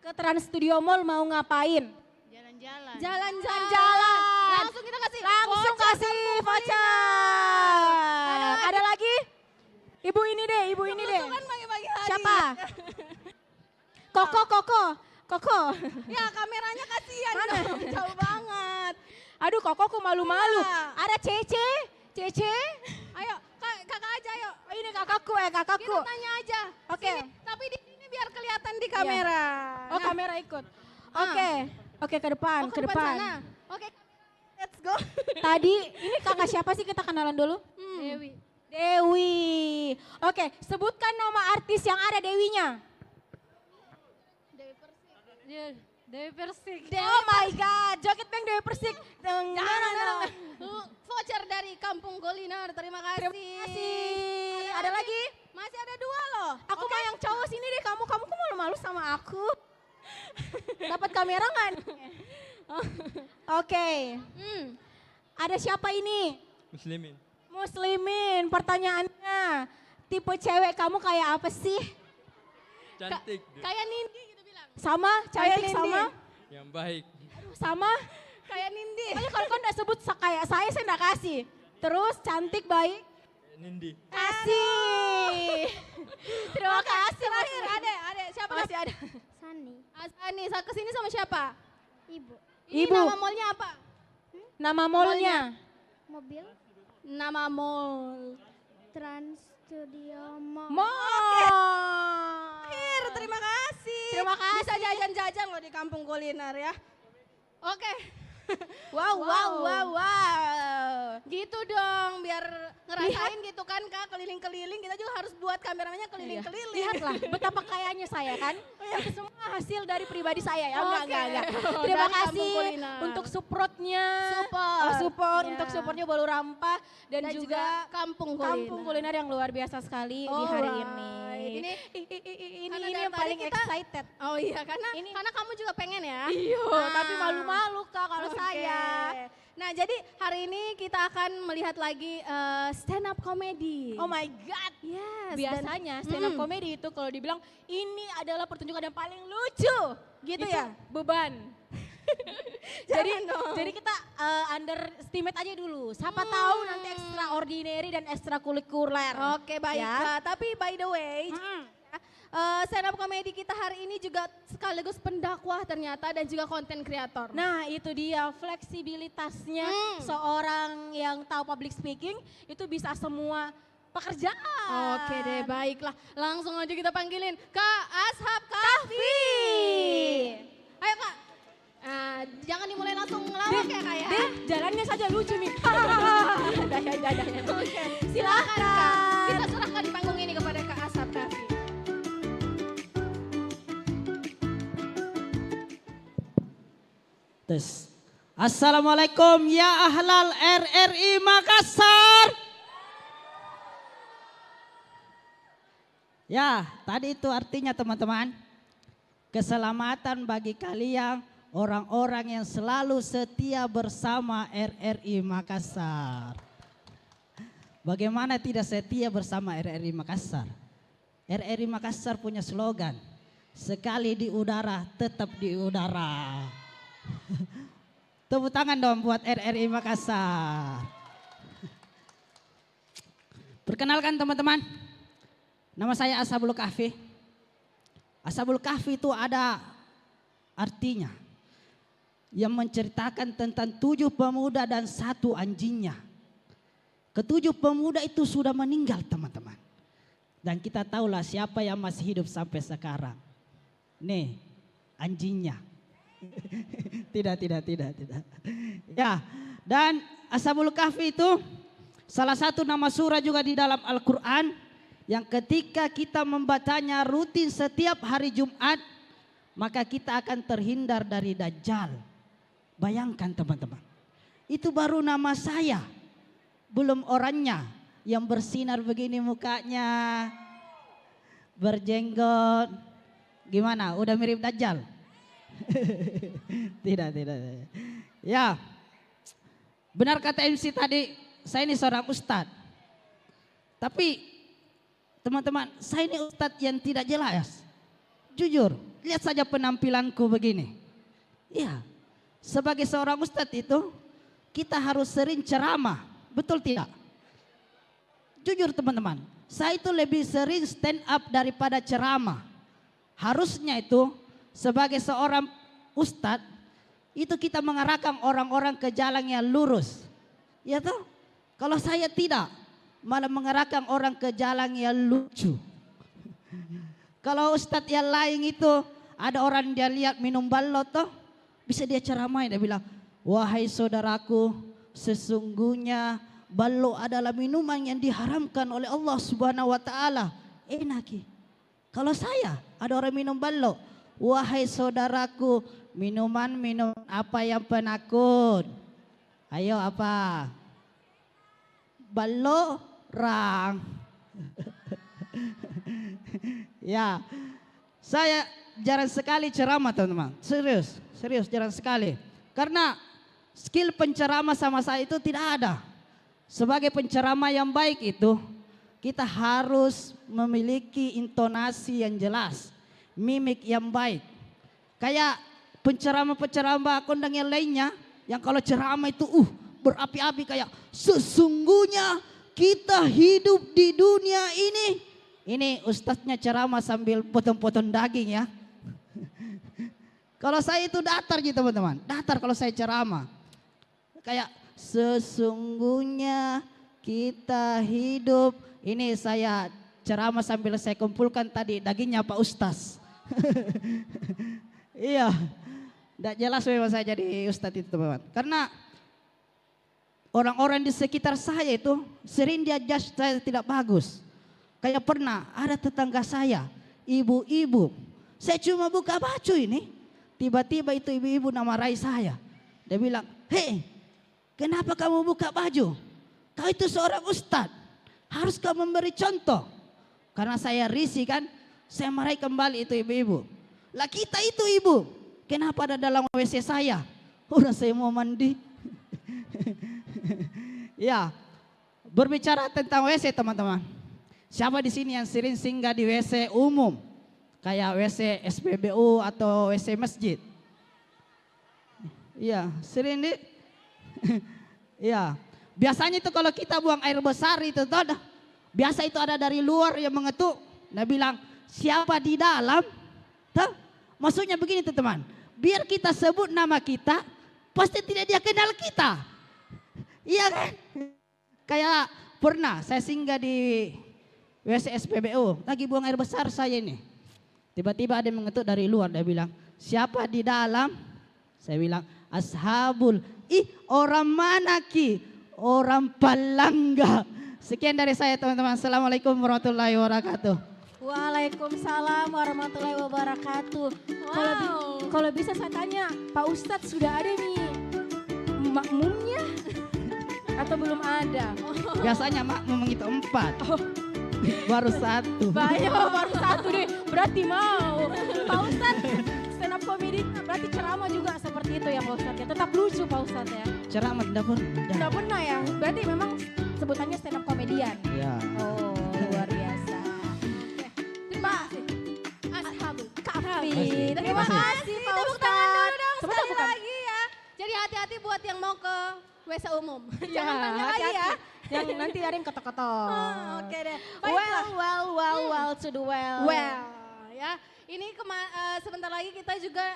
Ke Trans Studio Mall mau ngapain? Jalan-jalan. Jalan-jalan. Langsung kita kasih. Langsung voucher kasih kampung voucher. Ada lagi? Ibu ini deh, ibu ini deh. Kan bagi-bagi hadiah. Siapa? Koko. Ya kameranya kasihan Mana? dong. Jauh banget. Aduh, Koko malu-malu. Iya. Ada Cece. Ayo, kakak aja yuk. Oh, ini kakakku. Kita tanya aja. Oke. Sini, tapi di sini biar kelihatan di kamera. Oh, Nah, kamera ikut. Oke, ke depan, oh, ke depan. sana. Oke, let's go. Tadi ini kakak siapa sih kita kenalan dulu? Dewi. Oke, sebutkan nama artis yang ada Dewinya. Dewi Persik. Oh my god, Joget Bang Dewi Persik. Jangan. Voucher dari Kampung Kuliner, terima kasih. Terima kasih. Ada lagi? Masih ada 2 loh. Aku mau yang cowok sini deh, kamu kok malu-malu sama aku. Dapat kamera nggak? Oke. Ada siapa ini? Muslimin. Pertanyaannya, tipe cewek kamu kayak apa sih? Cantik. Kayak Nindi gitu bilang. Sama, cantik Nindi. sama? Yang baik. Sama? Kayak Nindi. Pokoknya kalau kau nggak sebut kayak saya nggak kasih. Terus cantik, baik? Nindi. Kasih. Terima kasih. Terakhir, ada. Siapa lagi? Masih ada. Sani. Asani, kesini sama siapa? Ibu. Ini Ibu. nama mallnya apa? Nama mallnya? Mobil. Nama mall. Trans Studio Mall. Akhir, terima kasih. Terima kasih. Bisa jajan-jajan loh di Kampung Kuliner ya. Oke. Wow. Gitu dong, biar ngerasain gitu kan Kak, keliling-keliling. Kita juga harus buat kameramennya keliling-keliling. Lihatlah betapa kayanya saya kan. Itu semua hasil dari pribadi saya ya. Oke. Enggak. Terima Dari kasih Kampung Kuliner. untuk supportnya. Support. Ya. Untuk supportnya Bolu Rampa dan, juga Kampung Kuliner. Kampung Kuliner yang luar biasa sekali di hari ini. Ini Ini dari yang tadi paling kita- excited. Oh iya, karena kamu juga pengen ya. Iya, Nah. tapi malu-malu Kak kalau Oke. saya. Nah, jadi hari ini kita akan melihat lagi stand up comedy. Oh my god. Yes. Biasanya stand up comedy itu kalau dibilang ini adalah pertunjukan yang paling lucu. Gitu Itu ya? beban. Jangan dong. Jadi kita underestimate aja dulu. Siapa tahu nanti extraordinary dan ekstrakurikuler. Oke, baik. Ya. Tapi by the way, stand up comedy kita hari ini juga sekaligus pendakwah ternyata dan juga konten kreator. Nah itu dia fleksibilitasnya seorang yang tahu public speaking itu bisa semua pekerjaan. Oke deh, baiklah. Langsung aja kita panggilin Kak Ashab Kahfi. Ayo Kak. Jangan dimulai langsung ngelawak ya Kak ya. Jalannya saja lucu nih. Oke, silakan Kak. Kita serahkan di panggung ini kepada Kak Ashab Kahfi. Tes. Assalamualaikum ya ahlal RRI Makassar. Ya, tadi itu artinya teman-teman. Keselamatan bagi kalian orang-orang yang selalu setia bersama RRI Makassar. Bagaimana tidak setia bersama RRI Makassar? RRI Makassar punya slogan, sekali di udara tetap di udara. Tepuk tangan dong buat RRI Makassar. Perkenalkan teman-teman, nama saya Ashabul Kahfi. Ashabul Kahfi itu ada artinya yang menceritakan tentang 7 pemuda dan 1 anjingnya. Ke-7 pemuda itu sudah meninggal teman-teman. Dan kita tahulah siapa yang masih hidup sampai sekarang. Nih, anjingnya. Tidak. Ya, dan Ashabul Kahfi itu salah satu nama surah juga di dalam Al-Quran yang ketika kita membacanya rutin setiap hari Jumat, maka kita akan terhindar dari Dajjal. Bayangkan teman-teman, itu baru nama saya, belum orangnya yang bersinar begini mukanya, berjenggot, gimana? Udah mirip Dajjal? Tidak. Ya, benar kata MC tadi, saya ini seorang ustadz. Tapi teman-teman, saya ini ustadz yang tidak jelas. Jujur, lihat saja penampilanku begini. Iya, sebagai seorang ustadz itu kita harus sering ceramah, betul tidak? Jujur teman-teman, saya itu lebih sering stand up daripada ceramah. Harusnya itu sebagai seorang ustadz itu kita mengarahkan orang-orang ke jalan yang lurus. Ya toh? Kalau saya tidak, malah mengarahkan orang ke jalan yang lucu. Kalau ustadz yang lain itu ada orang dia lihat minum ballo toh, bisa dia ceramah, dia bilang, wahai saudaraku, sesungguhnya ballo adalah minuman yang diharamkan oleh Allah Subhanahu wa taala. Enak. Kalau saya ada orang minum ballo, wahai saudaraku, minuman apa yang penakut? Ayo apa? Ballo rang. Ya, saya jarang sekali ceramah teman-teman. Serius jarang sekali. Karena skill penceramah sama saya itu tidak ada. Sebagai penceramah yang baik itu, kita harus memiliki intonasi yang jelas, mimik yang baik. Kayak penceramah-penceramah kondang yang lainnya, yang kalau ceramah itu berapi-api kayak sesungguhnya kita hidup di dunia ini. Ini ustadznya ceramah sambil potong-potong daging ya. Kalau saya itu datar gitu teman-teman, datar kalau saya ceramah. Kayak sesungguhnya kita hidup. Ini saya ceramah sambil saya kumpulkan tadi dagingnya Pak Ustaz. Iya, tidak jelas memang saya jadi ustadz itu teman-teman. Karena orang-orang di sekitar saya itu sering dia judge saya tidak bagus. Kayak pernah ada tetangga saya, ibu-ibu. Saya cuma buka baju ini, tiba-tiba itu ibu-ibu namarahi saya. Dia bilang, hei, kenapa kamu buka baju? Kau itu seorang ustadz, harus kau memberi contoh. Karena saya risih kan, saya marahi kembali itu ibu-ibu. Lah kita itu ibu, kenapa ada dalam WC saya? Udah saya mau mandi. Ya, berbicara tentang WC teman-teman. Siapa di sini yang sering singgah di WC umum? Kayak WC SPBU atau WC masjid? Iya, sering di. Iya, biasanya itu kalau kita buang air besar itu tuh, biasa itu ada dari luar yang mengetuk. Nah bilang, siapa di dalam. Tuh, maksudnya begini teman-teman. Biar kita sebut nama kita, pasti tidak dia kenal kita. Iya kan? Kayak pernah saya singgah di WC SPBU, lagi buang air besar saya ini. Tiba-tiba ada yang mengetuk dari luar, dia bilang, siapa di dalam? Saya bilang, ashabul. Ih, orang mana ki? Orang Palangga. Sekian dari saya teman-teman. Assalamualaikum warahmatullahi wabarakatuh. Waalaikumsalam warahmatullahi wabarakatuh. Kalau bisa saya tanya, Pak Ustadz sudah ada nih makmumnya atau belum ada? Biasanya makmum itu 4. Baru 1. Banyak baru 1 deh, berarti mau. Pak Ustadz stand up comedy berarti ceramah juga seperti itu ya Pak Ustadz ya. Tetap lucu Pak Ustadz ya. Ceramah tidak pernah. Tidak pernah ya, berarti memang sebutannya stand up comedian. Ya. Oh luar biasa. Terima kasih. Ashabul Kahfi. Terima kasih Pak Tepuk tangan dulu Ustadz. dong sekali lagi ya. Jadi hati-hati buat yang mau ke WC umum. Jangan tanya lagi ya. Yang nanti ada yang ketok-ketok. Oke deh. Well to the well. Well, ya. Ini sebentar lagi kita juga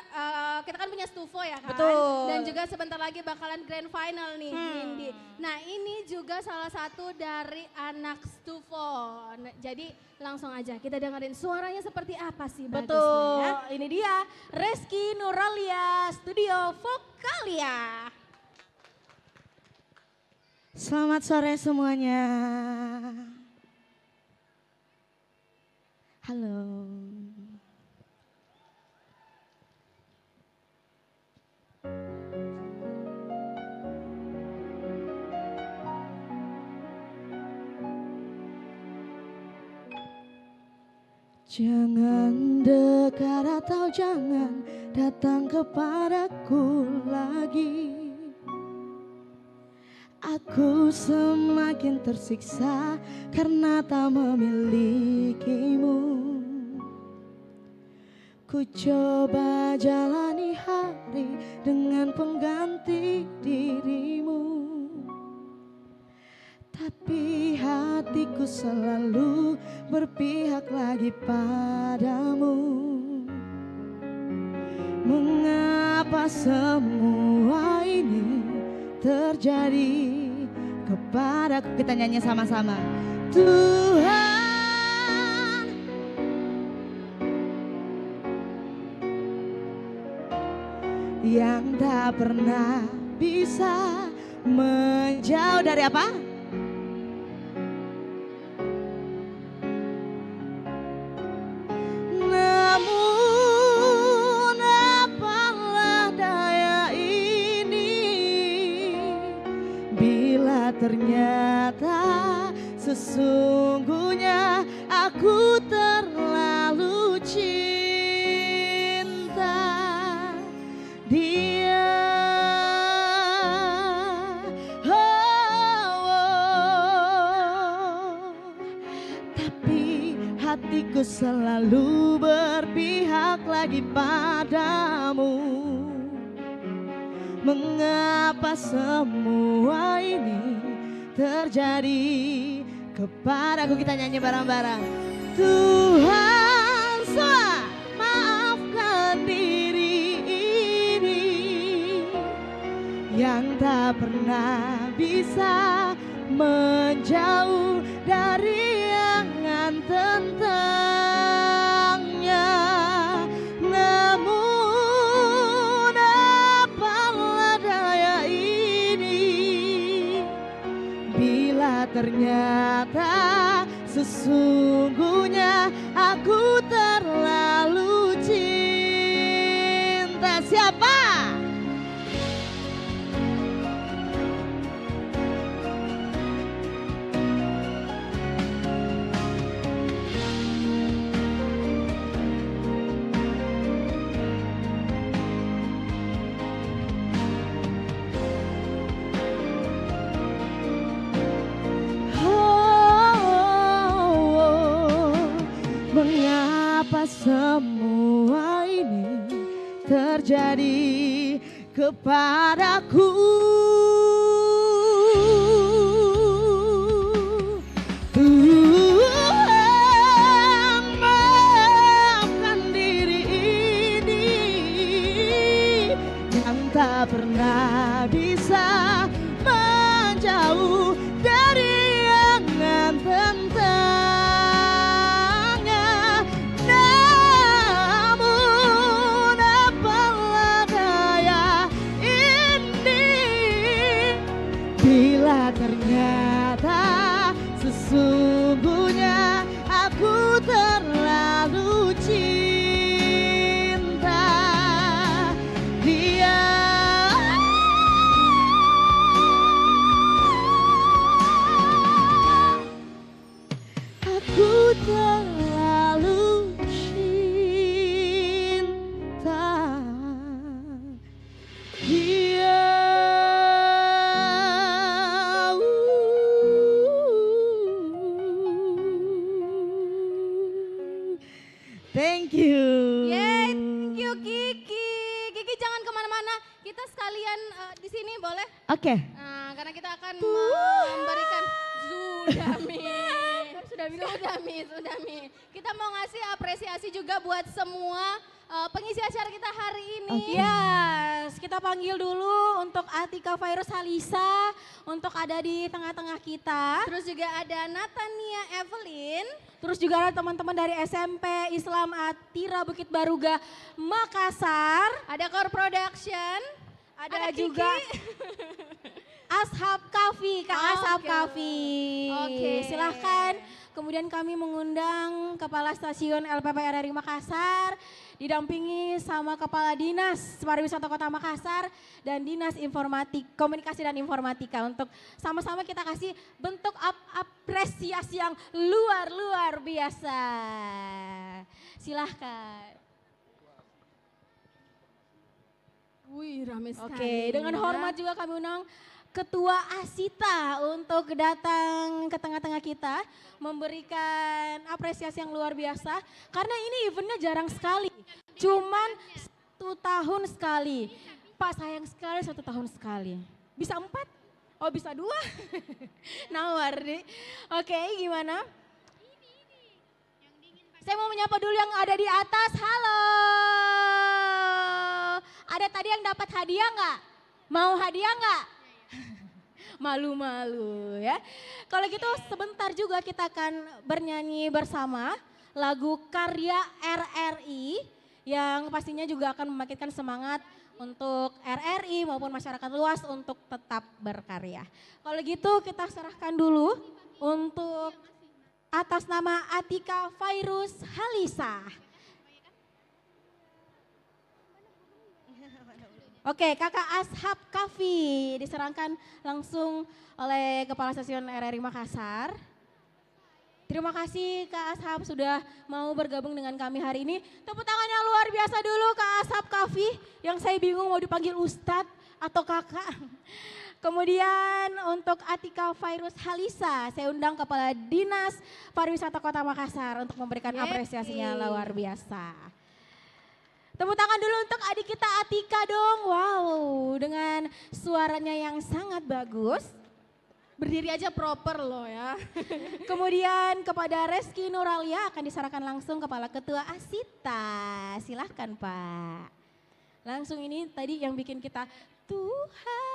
kita kan punya Stufo ya kan. Betul. Dan juga sebentar lagi bakalan grand final nih, Nindi. Nah, ini juga salah satu dari anak Stufo. Nah, jadi langsung aja kita dengerin suaranya seperti apa sih bagusnya Betul. ya. Ini dia Reski Nuralia Studio Vokalia. Selamat sore semuanya. Halo. Jangan dekat atau jangan datang kepadaku lagi. Aku semakin tersiksa karena tak memilikimu. Ku coba jalani hari dengan pengganti dirimu, tapi hatiku selalu berpihak lagi padamu. Mengapa semua ini terjadi kepadaku? Kita nyanyi sama-sama. Tuhan, yang tak pernah bisa menjauh dari apa? Namun apalah daya ini bila ternyata sesungguhnya aku terlalu cinta dia. Tapi hatiku selalu berpihak lagi padamu. Mengapa semua ini terjadi kepadaku? Kita nyanyi bareng-bareng. Tuhan, maafkan diri ini yang tak pernah bisa menjauh dari angan tentangnya. Namun apalah daya ini bila ternyata sesungguhnya aku terlalu cinta. Siapa? Mengapa semua ini terjadi kepadaku? Tuhan, terlalu cinta dia. Thank you. Yeay, thank you Kiki. Kiki jangan kemana-mana, kita sekalian di sini boleh? Oke. Nah, karena kita akan memberikan sudah mi. Kita mau ngasih apresiasi juga buat semua pengisi acara kita hari ini. Yes, kita panggil dulu untuk Atika Virus Halisa untuk ada di tengah-tengah kita. Terus juga ada Natania Evelyn. Terus juga ada teman-teman dari SMP Islam Atira Bukit Baruga Makassar. Ada Core Production. Ada juga Ashab Kafi, Kak Ashab Kafi. Oke. Silahkan. Kemudian kami mengundang Kepala Stasiun LPP RRI Makassar, didampingi sama Kepala Dinas Pariwisata Kota Makassar dan Dinas Komunikasi dan Informatika untuk sama-sama kita kasih bentuk apresiasi yang luar biasa. Silahkan. Wih, rame sekali. Oke, dengan hormat juga kami undang Ketua Asita untuk datang ke tengah-tengah kita memberikan apresiasi yang luar biasa karena ini eventnya jarang sekali, cuman 1 tahun sekali. Pak sayang sekali 1 tahun sekali. Bisa 4? Oh bisa 2? Nawar nih. Oke, gimana? Saya mau menyapa dulu yang ada di atas. Halo. Ada tadi yang dapat hadiah nggak? Mau hadiah nggak? Malu-malu ya. Kalau gitu sebentar juga kita akan bernyanyi bersama lagu karya RRI yang pastinya juga akan membangkitkan semangat untuk RRI maupun masyarakat luas untuk tetap berkarya. Kalau gitu kita serahkan dulu untuk atas nama Atika Virus Halisa. Oke, Kakak Ashab Kafi diserahkan langsung oleh Kepala Stasiun RRI Makassar. Terima kasih Kak Ashab sudah mau bergabung dengan kami hari ini. Tepuk tangannya luar biasa dulu Kak Ashab Kafi yang saya bingung mau dipanggil Ustadz atau Kakak. Kemudian untuk Atika Virus Halisa, saya undang Kepala Dinas Pariwisata Kota Makassar untuk memberikan apresiasinya luar biasa. Tepuk tangan dulu untuk adik kita Atika dong. Wow, dengan suaranya yang sangat bagus. Berdiri aja proper loh ya. Kemudian kepada Reski Nuralia akan diserahkan langsung Kepala Ketua Asita. Silahkan Pak. Langsung ini tadi yang bikin kita Tuhan.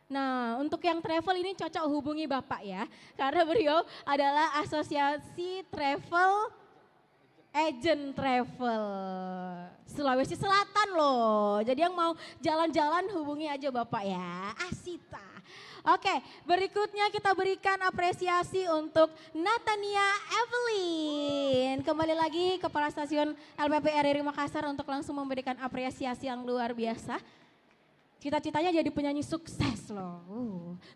Nah, untuk yang travel ini cocok hubungi Bapak ya. Karena beliau adalah Asosiasi Travel Agent Travel Sulawesi Selatan loh. Jadi yang mau jalan-jalan hubungi aja Bapak ya. Asita. Oke, berikutnya kita berikan apresiasi untuk Natania Evelyn. Kembali lagi Kepala Stasiun LPP RRI Makassar untuk langsung memberikan apresiasi yang luar biasa. Cita-citanya jadi penyanyi sukses loh.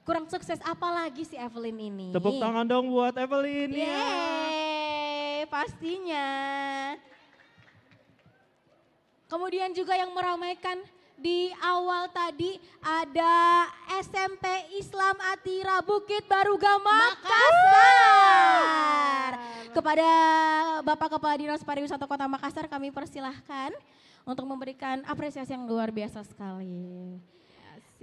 Kurang sukses apa lagi si Evelyn ini? Tepuk tangan dong buat Evelyn. Yeay, pastinya. Kemudian juga yang meramaikan di awal tadi ada SMP Islam Atira Bukit Baruga Makassar. Kepada Bapak Kepala Dinas Pariwisata Kota Makassar kami persilahkan untuk memberikan apresiasi yang luar biasa sekali.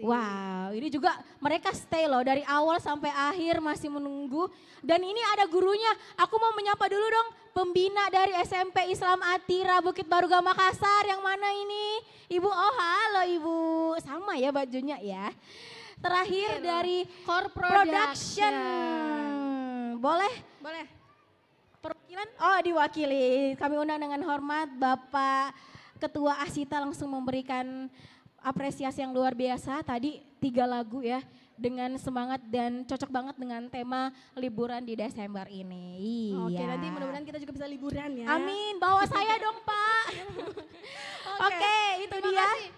Wow, ini juga mereka stay loh dari awal sampai akhir masih menunggu. Dan ini ada gurunya, aku mau menyapa dulu dong pembina dari SMP Islam Atira Bukit Baruga Makassar. Yang mana ini? Ibu, oh halo Ibu, sama ya bajunya ya. Terakhir dari Core Production. Boleh? Boleh. Perwakilan? Oh diwakili, kami undang dengan hormat Bapak Ketua Asita langsung memberikan apresiasi yang luar biasa. Tadi 3 lagu ya dengan semangat dan cocok banget dengan tema liburan di Desember ini. Oke, Iya. nanti mudah-mudahan kita juga bisa liburan ya. Amin, bawa saya dong Pak. Oke, itu terima dia. kasih.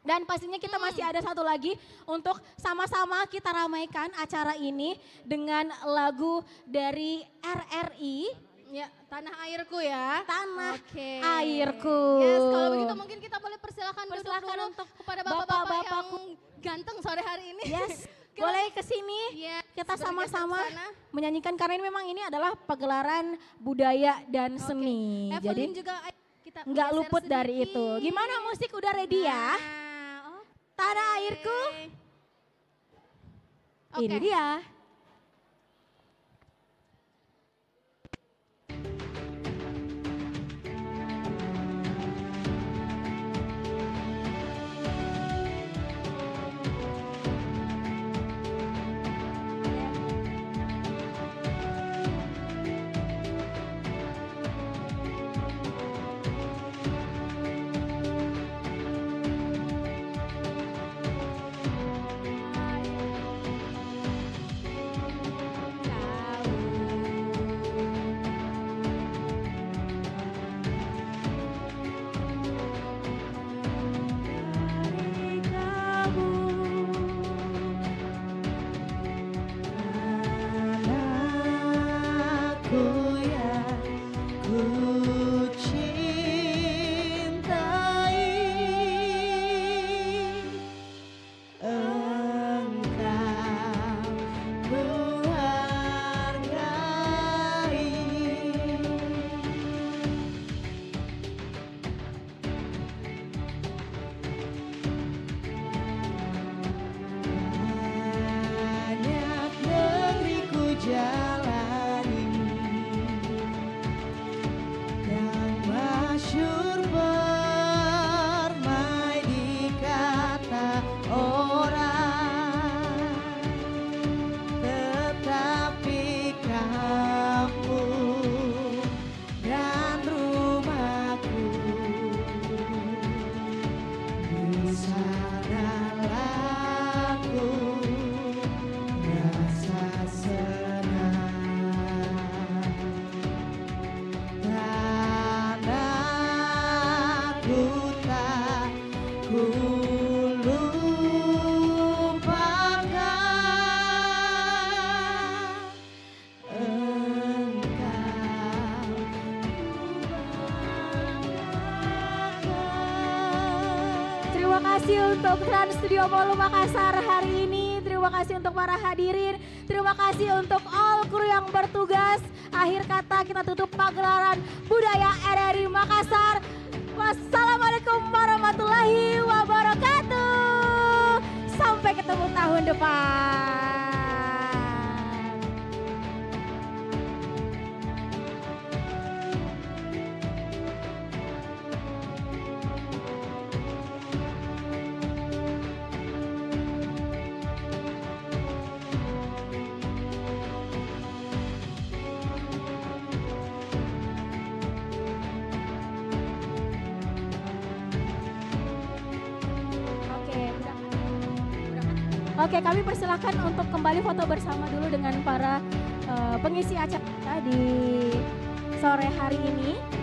Dan pastinya kita masih ada satu lagi untuk sama-sama kita ramaikan acara ini dengan lagu dari RRI. Ya, Tanah Airku ya. Tanah Oke. Airku. Yes, kalau begitu mungkin kita boleh persilakan duduk dulu untuk kepada bapak-bapak yang bapak-bapakku. ganteng sore hari ini. Yes, boleh ke sini. Kita sama-sama menyanyikan karena ini memang ini adalah pagelaran budaya dan seni. Evelyn Jadi juga kita nggak geser luput dari sedikit. itu. Gimana musik udah ready ya? Tanah Airku. Ini dia. Terima kasih untuk Trans Studio Mall Makassar hari ini. Terima kasih untuk para hadirin. Terima kasih untuk all kru yang bertugas. Akhir kata kita tutup pagelaran budaya RRI Makassar. Wassalamualaikum warahmatullahi wabarakatuh. Sampai ketemu tahun depan. Oke, kami persilahkan untuk kembali foto bersama dulu dengan para pengisi acara kita di sore hari ini.